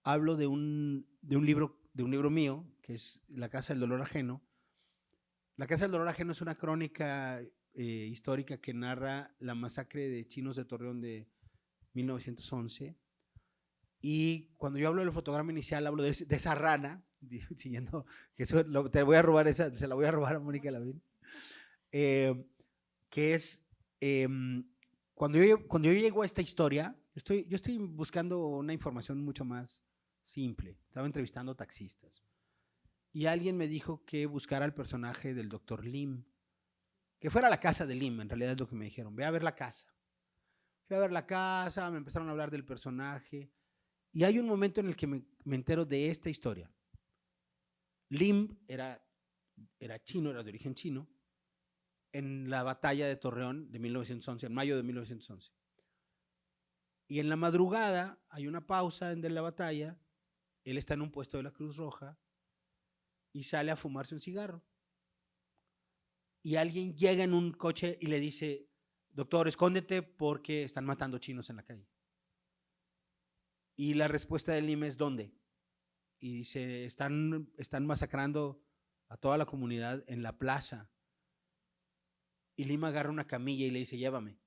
hablo de un libro mío, que es La Casa del Dolor Ajeno. La Casa del Dolor Ajeno es una crónica histórica que narra la masacre de chinos de Torreón de 1911. Y cuando yo hablo del fotograma inicial, hablo de esa rana, siguiendo, que eso te voy a robar se la voy a robar a Mónica Lavín, que es, cuando yo llego a esta historia, yo estoy buscando una información mucho más simple. Estaba entrevistando taxistas. Y alguien me dijo que buscara al personaje del Dr. Lim, que fuera a la casa de Lim, en realidad es lo que me dijeron. Ve a ver la casa. Fui a ver la casa, me empezaron a hablar del personaje. Y hay un momento en el que me entero de esta historia. Lim era chino, era de origen chino, en la batalla de Torreón de 1911, en mayo de 1911. Y en la madrugada hay una pausa de la batalla, él está en un puesto de la Cruz Roja y sale a fumarse un cigarro. Y alguien llega en un coche y le dice, doctor, escóndete porque están matando chinos en la calle. Y la respuesta de Lim es, ¿dónde? Y dice, están masacrando a toda la comunidad en la plaza. Y Lim agarra una camilla y le dice, llévame.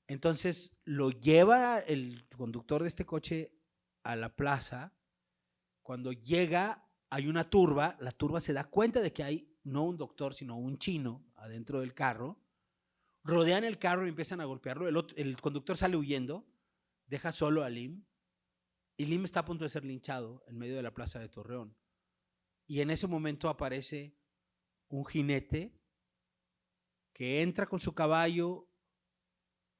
Entonces lo lleva el conductor de este coche a la plaza. Cuando llega hay una turba, la turba se da cuenta de que hay no un doctor sino un chino adentro del carro, rodean el carro y empiezan a golpearlo, el conductor sale huyendo, deja solo a Lim y Lim está a punto de ser linchado en medio de la plaza de Torreón y en ese momento aparece un jinete que entra con su caballo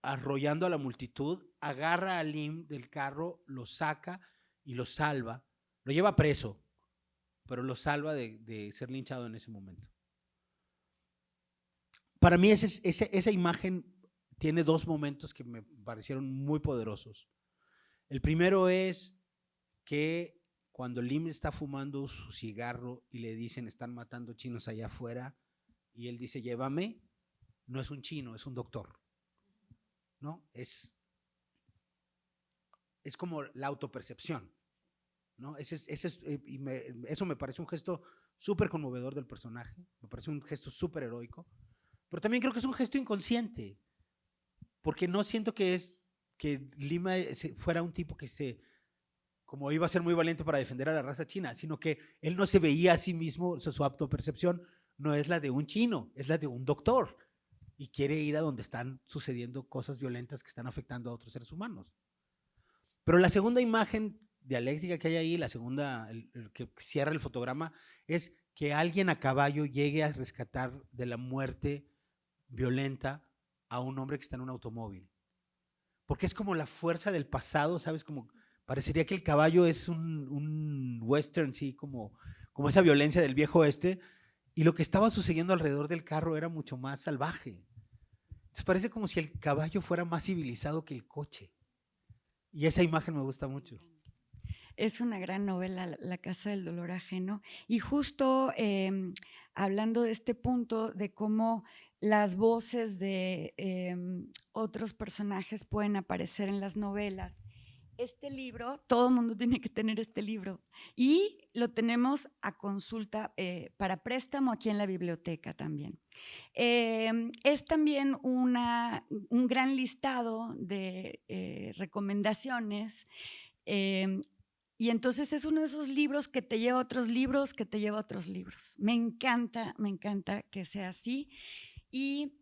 arrollando a la multitud, agarra a Lim del carro, lo saca y lo salva, lo lleva preso, pero lo salva de ser linchado en ese momento. Para mí esa imagen tiene dos momentos que me parecieron muy poderosos. El primero es que cuando Lim está fumando su cigarro y le dicen están matando chinos allá afuera y él dice llévame, no es un chino, es un doctor, ¿no? Es como la autopercepción, ¿no? Eso me parece un gesto súper conmovedor del personaje, me parece un gesto súper heroico, pero también creo que es un gesto inconsciente, porque no siento que Lima fuera un tipo que como iba a ser muy valiente para defender a la raza china, sino que él no se veía a sí mismo, o sea, su autopercepción no es la de un chino, es la de un doctor, y quiere ir a donde están sucediendo cosas violentas que están afectando a otros seres humanos. Pero la segunda imagen dialéctica que hay ahí, la segunda, el que cierra el fotograma, es que alguien a caballo llegue a rescatar de la muerte violenta a un hombre que está en un automóvil. Porque es como la fuerza del pasado, ¿sabes? Como parecería que el caballo es un western, sí, como esa violencia del viejo oeste, y lo que estaba sucediendo alrededor del carro era mucho más salvaje. Entonces parece como si el caballo fuera más civilizado que el coche. Y esa imagen me gusta mucho. Es una gran novela, La Casa del Dolor Ajeno. Y justo hablando de este punto, de cómo las voces de otros personajes pueden aparecer en las novelas. Este libro, todo el mundo tiene que tener este libro y lo tenemos a consulta para préstamo aquí en la biblioteca también. Es también un gran listado de recomendaciones y entonces es uno de esos libros que te lleva a otros libros, que te lleva a otros libros. Me encanta que sea así y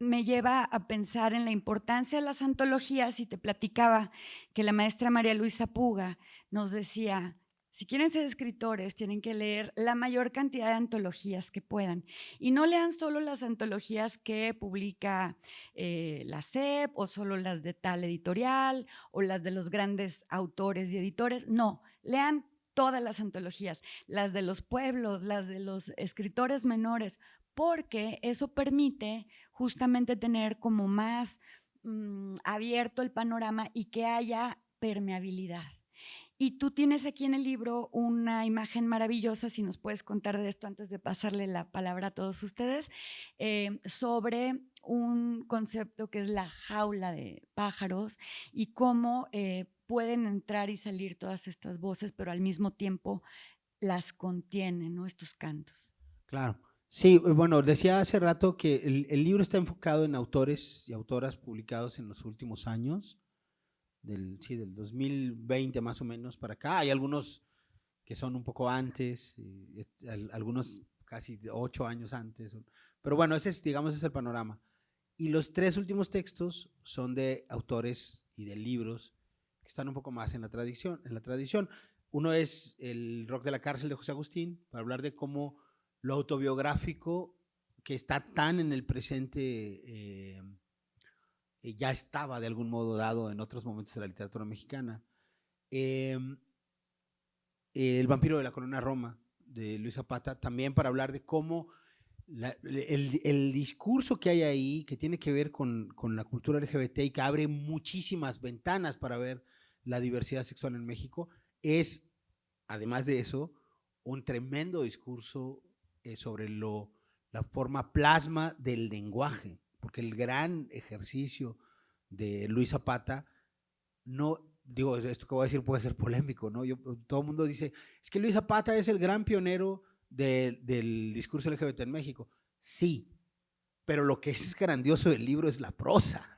me lleva a pensar en la importancia de las antologías y te platicaba que la maestra María Luisa Puga nos decía, si quieren ser escritores tienen que leer la mayor cantidad de antologías que puedan y no lean solo las antologías que publica la SEP o solo las de tal editorial o las de los grandes autores y editores, no, lean todas las antologías, las de los pueblos, las de los escritores menores, porque eso permite justamente tener como más abierto el panorama y que haya permeabilidad. Y tú tienes aquí en el libro una imagen maravillosa, si nos puedes contar de esto antes de pasarle la palabra a todos ustedes, sobre un concepto que es la jaula de pájaros y cómo pueden entrar y salir todas estas voces, pero al mismo tiempo las contienen, ¿no? Estos cantos. Claro. Sí, bueno, decía hace rato que el libro está enfocado en autores y autoras publicados en los últimos años, del 2020 más o menos para acá. Hay algunos que son un poco antes, algunos casi 8 años antes, pero bueno, ese es, digamos, ese es el panorama. Y los 3 últimos textos son de autores y de libros que están un poco más en la tradición. Uno es El rock de la cárcel de José Agustín, para hablar de cómo lo autobiográfico, que está tan en el presente, ya estaba de algún modo dado en otros momentos de la literatura mexicana. El vampiro de la colonia Roma, de Luis Zapata, también para hablar de cómo el discurso que hay ahí, que tiene que ver con la cultura LGBT y que abre muchísimas ventanas para ver la diversidad sexual en México, es, además de eso, un tremendo discurso sobre la forma plasma del lenguaje, porque el gran ejercicio de Luis Zapata, no, digo, esto que voy a decir puede ser polémico, ¿no? Todo el mundo dice, es que Luis Zapata es el gran pionero del discurso LGBT en México. Sí, pero lo que es grandioso del libro es la prosa,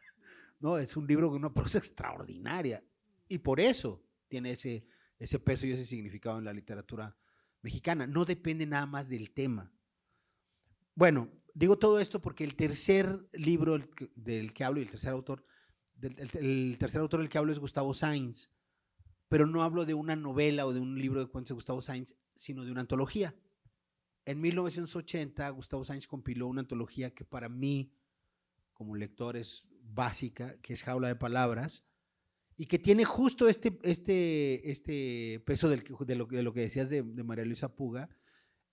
¿no? Es un libro con una prosa extraordinaria y por eso tiene ese peso y ese significado en la literatura mexicana. No depende nada más del tema. Bueno, digo todo esto porque el tercer libro del que hablo y el tercer autor del que hablo es Gustavo Sainz, pero no hablo de una novela o de un libro de cuentos de Gustavo Sainz, sino de una antología. En 1980, Gustavo Sainz compiló una antología que para mí, como lector, es básica, que es Jaula de Palabras, y que tiene justo este peso de lo que decías de María Luisa Puga.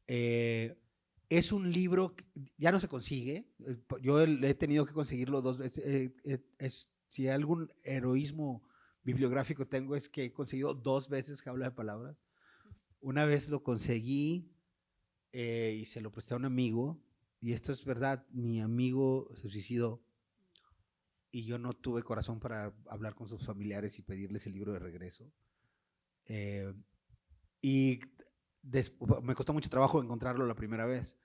Es un libro que ya no se consigue. Yo he tenido que conseguirlo 2 veces. Si hay algún heroísmo bibliográfico tengo, es que he conseguido 2 veces Jaula de Palabras. Una vez lo conseguí y se lo presté a un amigo, y esto es verdad, mi amigo se suicidó y yo no tuve corazón para hablar con sus familiares y pedirles el libro de regreso. Y me costó mucho trabajo encontrarlo la primera vez.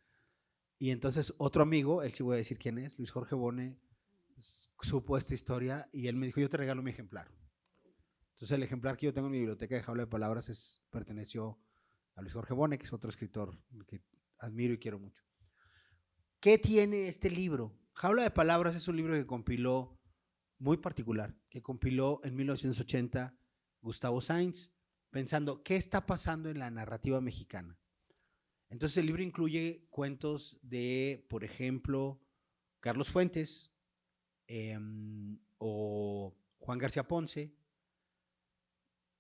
Y entonces otro amigo, él sí voy a decir quién es, Luis Jorge Bone, supo esta historia y él me dijo, yo te regalo mi ejemplar. Entonces el ejemplar que yo tengo en mi biblioteca de Jaula de Palabras perteneció a Luis Jorge Bone, que es otro escritor que admiro y quiero mucho. ¿Qué tiene este libro? Jaula de Palabras es un libro que compiló, muy particular, que compiló en 1980 Gustavo Sainz, pensando, ¿qué está pasando en la narrativa mexicana? Entonces el libro incluye cuentos de, por ejemplo, Carlos Fuentes o Juan García Ponce,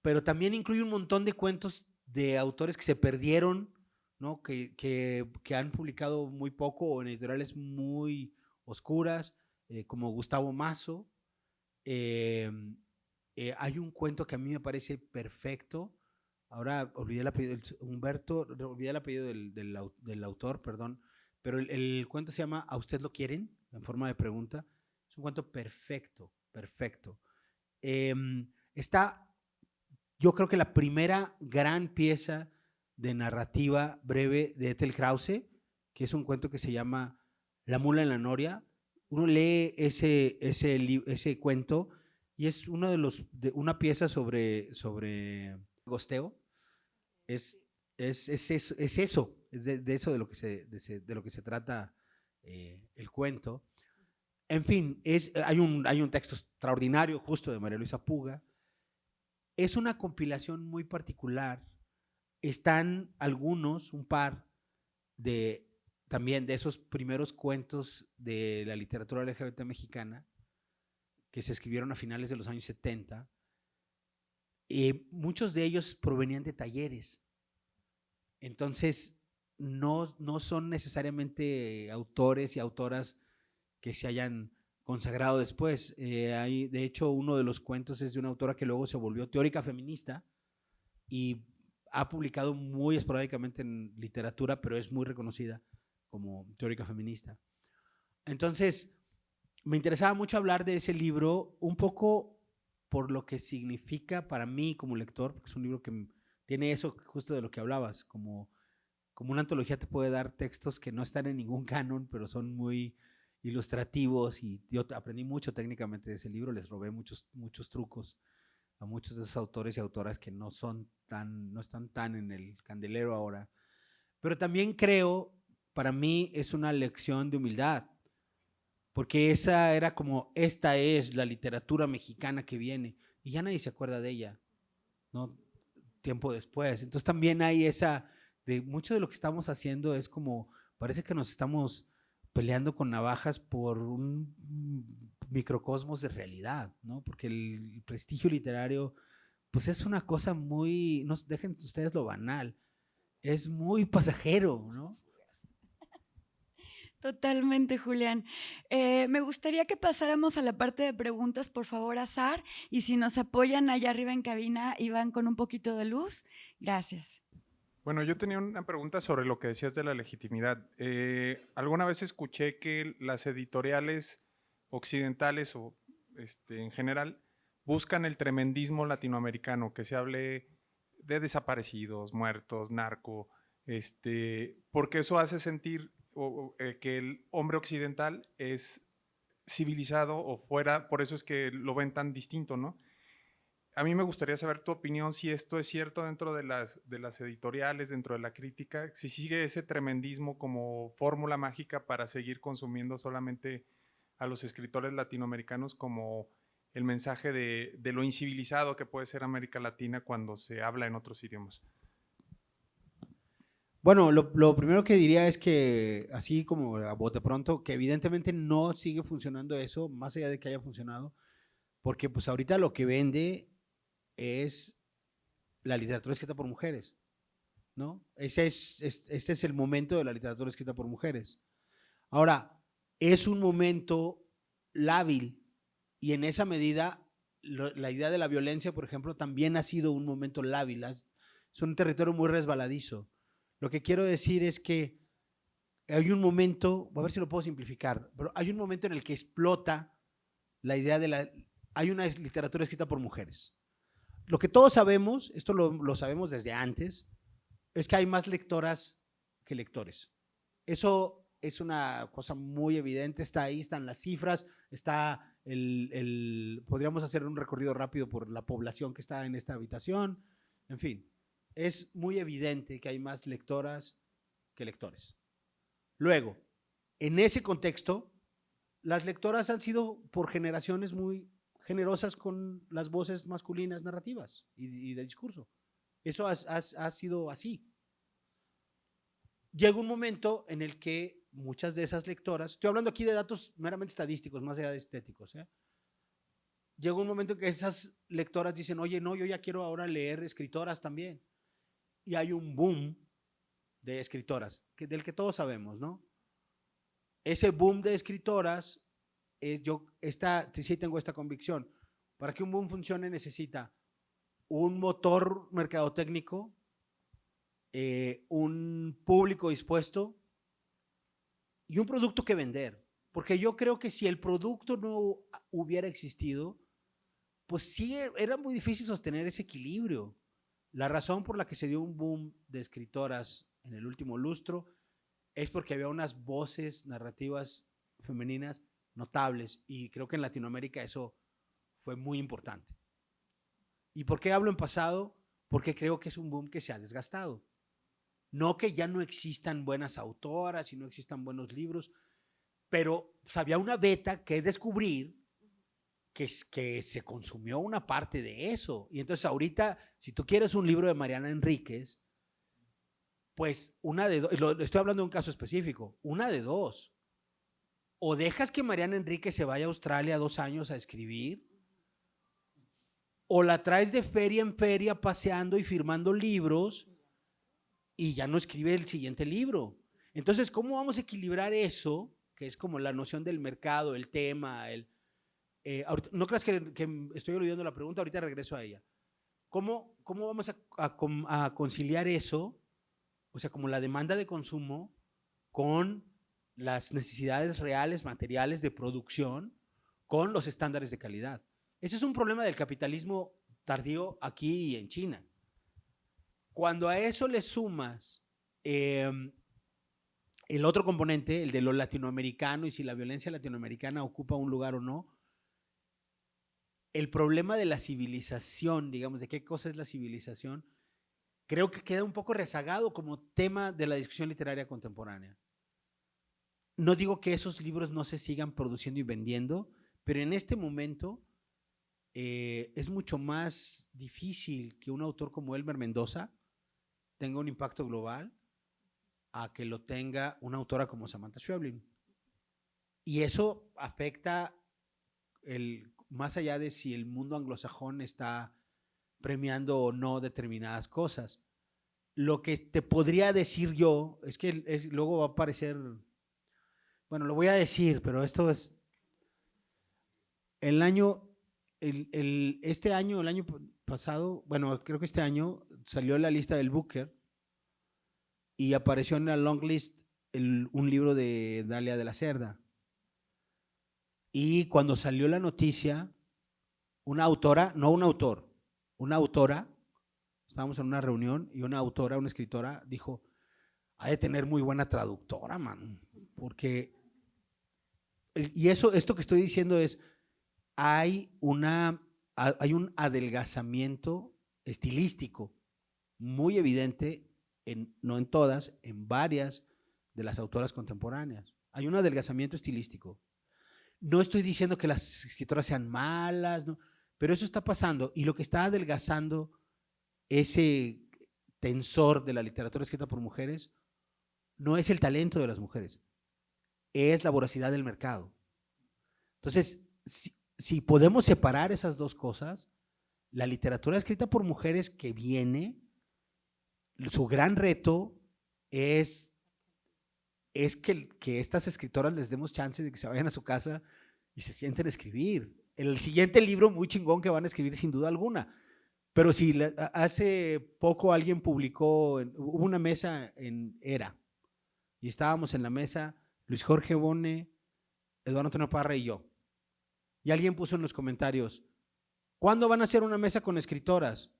pero también incluye un montón de cuentos de autores que se perdieron, ¿no? que han publicado muy poco o en editoriales muy oscuras, como Gustavo Mazo. Hay un cuento que a mí me parece perfecto. Ahora olvidé el apellido, Humberto, olvidé el apellido del autor, perdón, pero el cuento se llama ¿A usted lo quieren? En forma de pregunta. Es un cuento perfecto, perfecto. Está, yo creo que la primera gran pieza de narrativa breve de Ethel Krause, que es un cuento que se llama La mula en la noria. Uno lee ese cuento y es una pieza sobre gosteo. Es eso, es de eso de lo que se trata el cuento. En fin, hay un texto extraordinario justo de María Luisa Puga. Es una compilación muy particular. Están algunos, un par, también de esos primeros cuentos de la literatura LGBT mexicana que se escribieron a finales de los años 70. Muchos de ellos provenían de talleres. Entonces, no son necesariamente autores y autoras que se hayan consagrado después. De hecho, uno de los cuentos es de una autora que luego se volvió teórica feminista y ha publicado muy esporádicamente en literatura, pero es muy reconocida como teórica feminista. Entonces, me interesaba mucho hablar de ese libro, un poco por lo que significa para mí como lector, porque es un libro que tiene eso justo de lo que hablabas, como una antología te puede dar textos que no están en ningún canon, pero son muy ilustrativos, y yo aprendí mucho técnicamente de ese libro, les robé muchos trucos a muchos de esos autores y autoras que no están tan en el candelero ahora. Pero también creo, para mí es una lección de humildad, porque esa era como, esta es la literatura mexicana que viene, y ya nadie se acuerda de ella, ¿no? Tiempo después. Entonces también hay esa, de mucho de lo que estamos haciendo es como, parece que nos estamos peleando con navajas por un microcosmos de realidad, ¿no? Porque el prestigio literario, pues es una cosa muy, no dejen ustedes lo banal, es muy pasajero, ¿no? Totalmente, Julián. Me gustaría que pasáramos a la parte de preguntas, por favor, Azar, y si nos apoyan allá arriba en cabina y van con un poquito de luz, gracias. Bueno, yo tenía una pregunta sobre lo que decías de la legitimidad. Alguna vez escuché que las editoriales occidentales o en general buscan el tremendismo latinoamericano, que se hable de desaparecidos, muertos, narco, porque eso hace sentir que el hombre occidental es civilizado o fuera, por eso es que lo ven tan distinto, ¿no? A mí me gustaría saber tu opinión si esto es cierto dentro de las editoriales, dentro de la crítica, si sigue ese tremendismo como fórmula mágica para seguir consumiendo solamente a los escritores latinoamericanos como el mensaje de lo incivilizado que puede ser América Latina cuando se habla en otros idiomas. Bueno, lo primero que diría es que, así como a bote pronto, que evidentemente no sigue funcionando eso, más allá de que haya funcionado, porque pues ahorita lo que vende es la literatura escrita por mujeres, ¿no? Este es el momento de la literatura escrita por mujeres. Ahora, es un momento lábil y en esa medida la idea de la violencia, por ejemplo, también ha sido un momento lábil, es un territorio muy resbaladizo. Lo que quiero decir es que hay un momento, a ver si lo puedo simplificar, pero hay un momento en el que explota la idea hay una literatura escrita por mujeres. Lo que todos sabemos, esto lo sabemos desde antes, es que hay más lectoras que lectores. Eso es una cosa muy evidente, está ahí, están las cifras, está podríamos hacer un recorrido rápido por la población que está en esta habitación, en fin, es muy evidente que hay más lectoras que lectores. Luego, en ese contexto, las lectoras han sido por generaciones muy generosas con las voces masculinas narrativas y de discurso. Eso ha sido así. Llega un momento en el que muchas de esas lectoras, estoy hablando aquí de datos meramente estadísticos, más allá de estéticos, llega un momento en que esas lectoras dicen, oye, no, yo ya quiero ahora leer escritoras también. Y hay un boom de escritoras, del que todos sabemos, ¿no? Ese boom de escritoras, sí tengo esta convicción, para que un boom funcione necesita un motor mercadotécnico, un público dispuesto y un producto que vender. Porque yo creo que si el producto no hubiera existido, pues sí, era muy difícil sostener ese equilibrio. La razón por la que se dio un boom de escritoras en el último lustro es porque había unas voces narrativas femeninas notables y creo que en Latinoamérica eso fue muy importante. ¿Y por qué hablo en pasado? Porque creo que es un boom que se ha desgastado. No que ya no existan buenas autoras y no existan buenos libros, pero pues, había una beta que descubrir que se consumió una parte de eso. Y entonces ahorita, si tú quieres un libro de Mariana Enríquez, pues una de dos, estoy hablando de un caso específico, una de dos. O dejas que Mariana Enríquez se vaya a Australia 2 años a escribir, o la traes de feria en feria paseando y firmando libros y ya no escribe el siguiente libro. Entonces, ¿cómo vamos a equilibrar eso? Que es como la noción del mercado, el tema, no creas que estoy olvidando la pregunta, ahorita regreso a ella. ¿Cómo vamos a conciliar eso? O sea, como la demanda de consumo con las necesidades reales, materiales de producción, con los estándares de calidad. Ese es un problema del capitalismo tardío aquí y en China. Cuando a eso le sumas el otro componente, el de lo latinoamericano y si la violencia latinoamericana ocupa un lugar o no, el problema de la civilización, digamos, de qué cosa es la civilización, creo que queda un poco rezagado como tema de la discusión literaria contemporánea. No digo que esos libros no se sigan produciendo y vendiendo, pero en este momento es mucho más difícil que un autor como Elmer Mendoza tenga un impacto global a que lo tenga una autora como Samantha Schweblin. Y eso afecta más allá de si el mundo anglosajón está premiando o no determinadas cosas. Lo que te podría decir yo es que luego va a parecer, bueno, lo voy a decir, pero esto es el año, este año, el año pasado, bueno, creo que este año salió la lista del Booker y apareció en la long list un libro de Dalia de la Cerda. Y cuando salió la noticia, una autora, no un autor, una autora, estábamos en una reunión y una autora, una escritora, dijo, ha de tener muy buena traductora, man, porque, y esto que estoy diciendo es, hay un adelgazamiento estilístico muy evidente, no en todas, en varias de las autoras contemporáneas. Hay un adelgazamiento estilístico. No estoy diciendo que las escritoras sean malas, ¿no? Pero eso está pasando y lo que está adelgazando ese tensor de la literatura escrita por mujeres no es el talento de las mujeres, es la voracidad del mercado. Entonces, si podemos separar esas dos cosas, la literatura escrita por mujeres que viene, su gran reto es que estas escritoras les demos chance de que se vayan a su casa y se sienten a escribir. El siguiente libro muy chingón que van a escribir sin duda alguna. Pero si hace poco alguien publicó, hubo una mesa en ERA y estábamos en la mesa Luis Jorge Bone, Eduardo Antonio Parra y yo. Y alguien puso en los comentarios, ¿cuándo van a hacer una mesa con escritoras?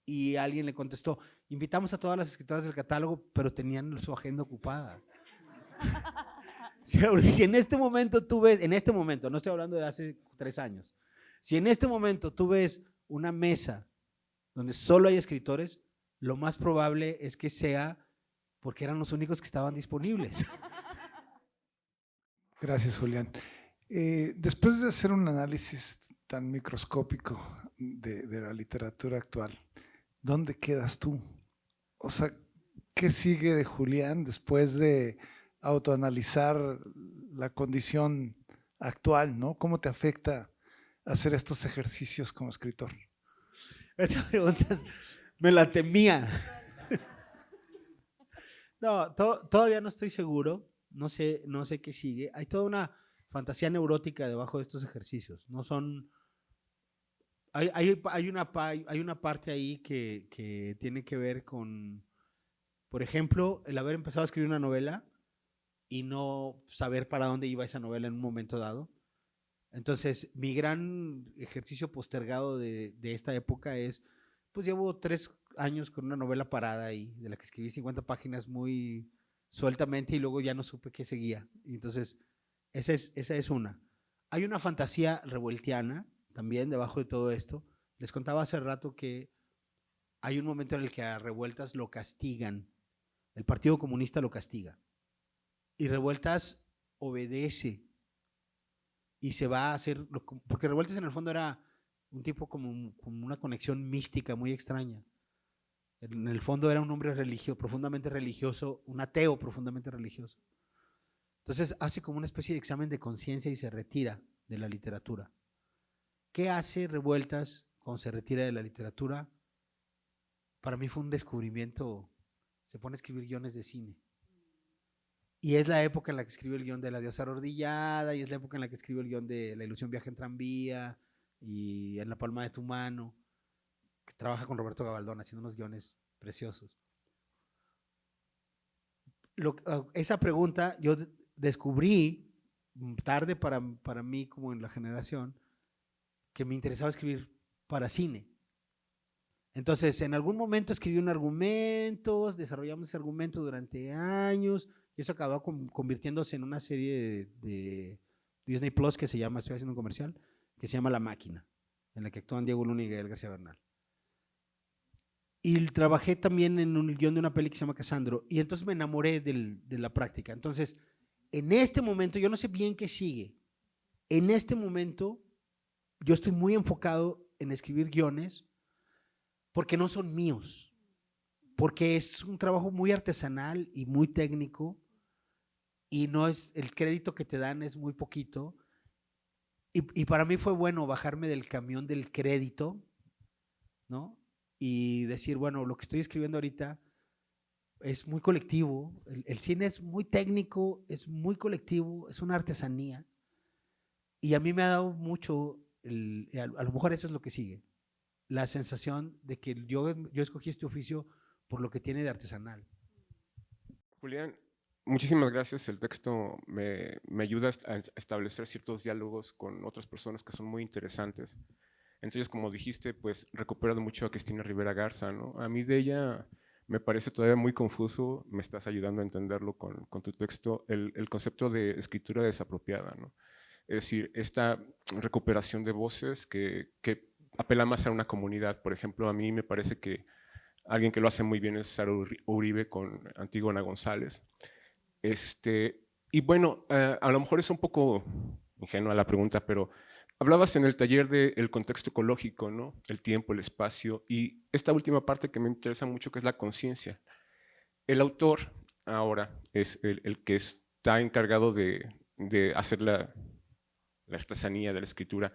Y alguien le contestó, invitamos a todas las escritoras del catálogo, pero tenían su agenda ocupada. Si en este momento tú ves, en este momento, no estoy hablando de hace 3 años, si en este momento tú ves una mesa donde solo hay escritores, lo más probable es que sea porque eran los únicos que estaban disponibles. Gracias, Julián. Después de hacer un análisis tan microscópico de la literatura actual, ¿dónde quedas tú? O sea, ¿qué sigue de Julián después de autoanalizar la condición actual, ¿no? ¿Cómo te afecta hacer estos ejercicios como escritor? Esa pregunta me la temía. No, todavía no estoy seguro, no sé qué sigue. Hay toda una fantasía neurótica debajo de estos ejercicios. No son, hay una parte ahí que tiene que ver con, por ejemplo, el haber empezado a escribir una novela y no saber para dónde iba esa novela en un momento dado. Entonces, mi gran ejercicio postergado de esta época es, pues llevo 3 años con una novela parada ahí, de la que escribí 50 páginas muy sueltamente y luego ya no supe qué seguía. Y entonces, esa es una. Hay una fantasía revueltiana también debajo de todo esto. Les contaba hace rato que hay un momento en el que a Revueltas lo castigan. El Partido Comunista lo castiga. Y Revueltas obedece y se va a hacer, porque Revueltas en el fondo era un tipo como una conexión mística muy extraña. En el fondo era un hombre religioso, profundamente religioso, un ateo profundamente religioso. Entonces hace como una especie de examen de conciencia y se retira de la literatura. ¿Qué hace Revueltas cuando se retira de la literatura? Para mí fue un descubrimiento, se pone a escribir guiones de cine. Y es la época en la que escribió el guión de La diosa arrodillada, y es la época en la que escribió el guión de La ilusión viaja en tranvía, y En la palma de tu mano, que trabaja con Roberto Gabaldón haciendo unos guiones preciosos. Esa pregunta yo descubrí tarde para mí, como en la generación, que me interesaba escribir para cine. Entonces, en algún momento escribí un argumento, desarrollamos ese argumento durante años, y eso acabó convirtiéndose en una serie de Disney Plus que se llama, estoy haciendo un comercial, que se llama La Máquina, en la que actúan Diego Luna y Gael García Bernal. Y trabajé también en un guión de una peli que se llama Casandro, y entonces me enamoré de la práctica. Entonces, en este momento, yo no sé bien qué sigue. En este momento, yo estoy muy enfocado en escribir guiones porque no son míos, porque es un trabajo muy artesanal y muy técnico, y no es el crédito que te dan es muy poquito. Y para mí fue bueno bajarme del camión del crédito, ¿no? Y decir, bueno, lo que estoy escribiendo ahorita es muy colectivo, el cine es muy técnico, es muy colectivo, es una artesanía, y a mí me ha dado mucho, a lo mejor eso es lo que sigue, la sensación de que yo escogí este oficio por lo que tiene de artesanal. Julián, muchísimas gracias. El texto me ayuda a establecer ciertos diálogos con otras personas que son muy interesantes. Entre ellos, como dijiste, pues recuperado mucho a Cristina Rivera Garza, ¿no? A mí de ella me parece todavía muy confuso, me estás ayudando a entenderlo con tu texto, el concepto de escritura desapropiada, ¿no? Es decir, esta recuperación de voces que apela más a una comunidad. Por ejemplo, a mí me parece que alguien que lo hace muy bien es Sara Uribe con Antígona González. Y bueno, a lo mejor es un poco ingenua la pregunta, pero hablabas en el taller del contexto ecológico, ¿no? El tiempo, el espacio, y esta última parte que me interesa mucho, que es la conciencia. El autor ahora es el que está encargado de hacer la artesanía de la escritura.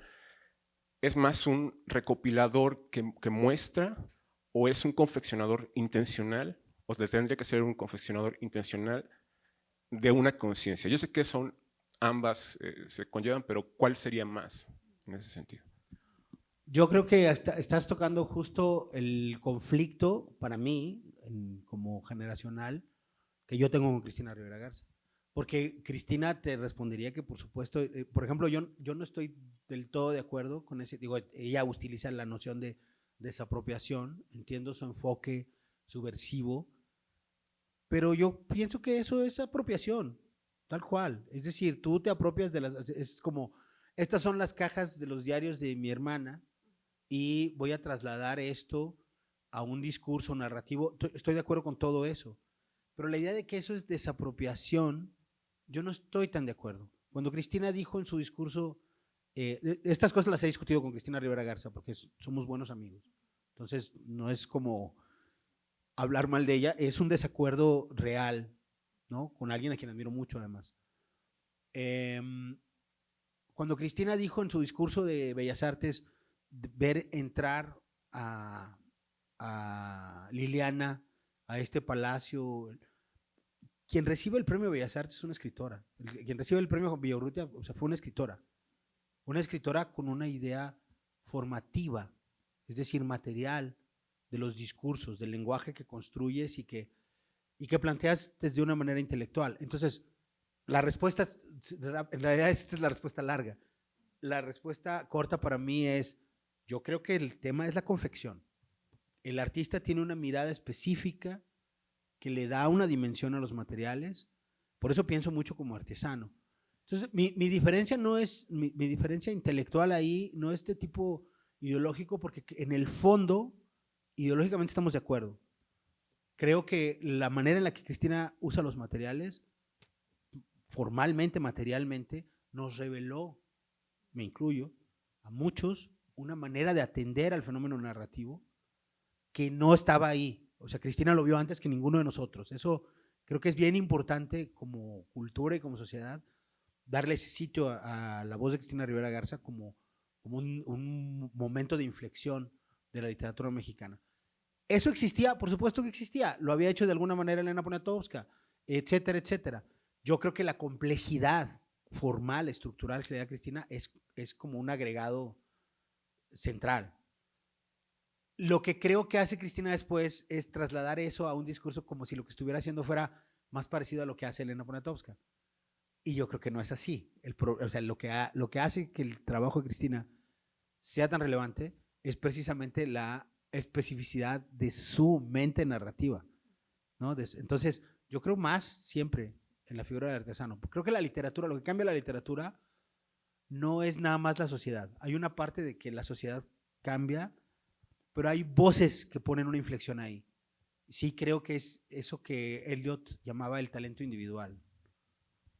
¿Es más un recopilador que muestra, o es un confeccionador intencional, o tendría que ser un confeccionador intencional de una conciencia? Yo sé que son ambas se conllevan, pero ¿cuál sería más en ese sentido? Yo creo que estás tocando justo el conflicto para mí, como generacional, que yo tengo con Cristina Rivera Garza. Porque Cristina te respondería que, por supuesto, por ejemplo, yo no estoy del todo de acuerdo con ese, digo, ella utiliza la noción de desapropiación, entiendo su enfoque subversivo, pero yo pienso que eso es apropiación, tal cual. Es decir, tú te apropias de es como, estas son las cajas de los diarios de mi hermana y voy a trasladar esto a un discurso narrativo. Estoy de acuerdo con todo eso, pero la idea de que eso es desapropiación, yo no estoy tan de acuerdo. Cuando Cristina dijo en su discurso, estas cosas las he discutido con Cristina Rivera Garza porque somos buenos amigos, entonces no es como hablar mal de ella, es un desacuerdo real, ¿no? Con alguien a quien admiro mucho además. Cuando Cristina dijo en su discurso de Bellas Artes, ver entrar a Liliana a este palacio, quien recibe el premio Bellas Artes es una escritora, quien recibe el premio Villaurrutia, o sea, fue una escritora con una idea formativa, es decir, material, de los discursos, del lenguaje que construyes y que planteas desde una manera intelectual. Entonces, la respuesta, en realidad esta es la respuesta larga. La respuesta corta para mí es, yo creo que el tema es la confección. El artista tiene una mirada específica que le da una dimensión a los materiales, por eso pienso mucho como artesano. Entonces, mi diferencia no es, mi diferencia intelectual ahí no es de tipo ideológico, porque en el fondo, ideológicamente estamos de acuerdo. Creo que la manera en la que Cristina usa los materiales, formalmente, materialmente, nos reveló, me incluyo, a muchos, una manera de atender al fenómeno narrativo que no estaba ahí. O sea, Cristina lo vio antes que ninguno de nosotros. Eso creo que es bien importante como cultura y como sociedad, darle ese sitio a la voz de Cristina Rivera Garza como un momento de inflexión de la literatura mexicana. Eso existía, por supuesto que existía, lo había hecho de alguna manera Elena Poniatowska, etcétera, etcétera. Yo creo que la complejidad formal, estructural que le da Cristina es como un agregado central. Lo que creo que hace Cristina después es trasladar eso a un discurso como si lo que estuviera haciendo fuera más parecido a lo que hace Elena Poniatowska. Y yo creo que no es así. O sea, lo que hace que el trabajo de Cristina sea tan relevante es precisamente la especificidad de su mente narrativa, ¿no? Entonces, yo creo más siempre en la figura del artesano. Creo que la literatura, lo que cambia la literatura no es nada más la sociedad. Hay una parte de que la sociedad cambia, pero hay voces que ponen una inflexión ahí. Sí creo que es eso que Eliot llamaba el talento individual.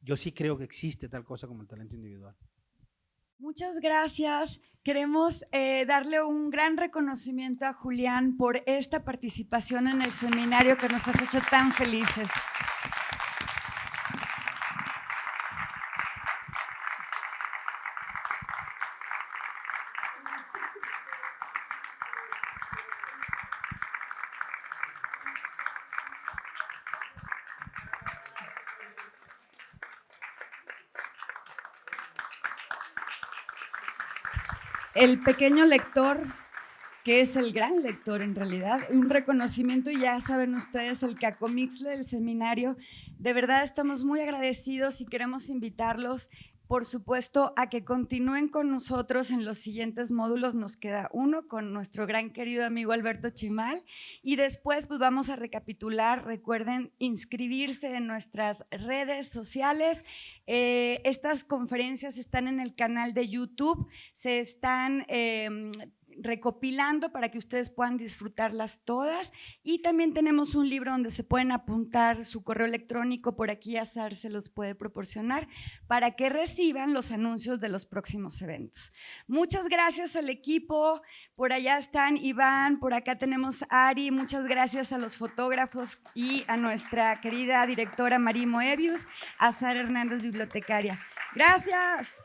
Yo sí creo que existe tal cosa como el talento individual. Muchas gracias. Queremos darle un gran reconocimiento a Julián por esta participación en el seminario que nos has hecho tan felices. El pequeño lector, que es el gran lector en realidad, un reconocimiento, y ya saben ustedes, el cacomixle del seminario. De verdad estamos muy agradecidos y queremos invitarlos, por supuesto, a que continúen con nosotros en los siguientes módulos. Nos queda uno con nuestro gran querido amigo Alberto Chimal, y después pues vamos a recapitular. Recuerden inscribirse en nuestras redes sociales. Estas conferencias están en el canal de YouTube, se están recopilando para que ustedes puedan disfrutarlas todas, y también tenemos un libro donde se pueden apuntar su correo electrónico. Por aquí Azar se los puede proporcionar para que reciban los anuncios de los próximos eventos. Muchas gracias al equipo. Por allá están Iván, por acá tenemos a Ari. Muchas gracias a los fotógrafos y a nuestra querida directora Marí Moebius, a Sara Hernández, bibliotecaria. Gracias.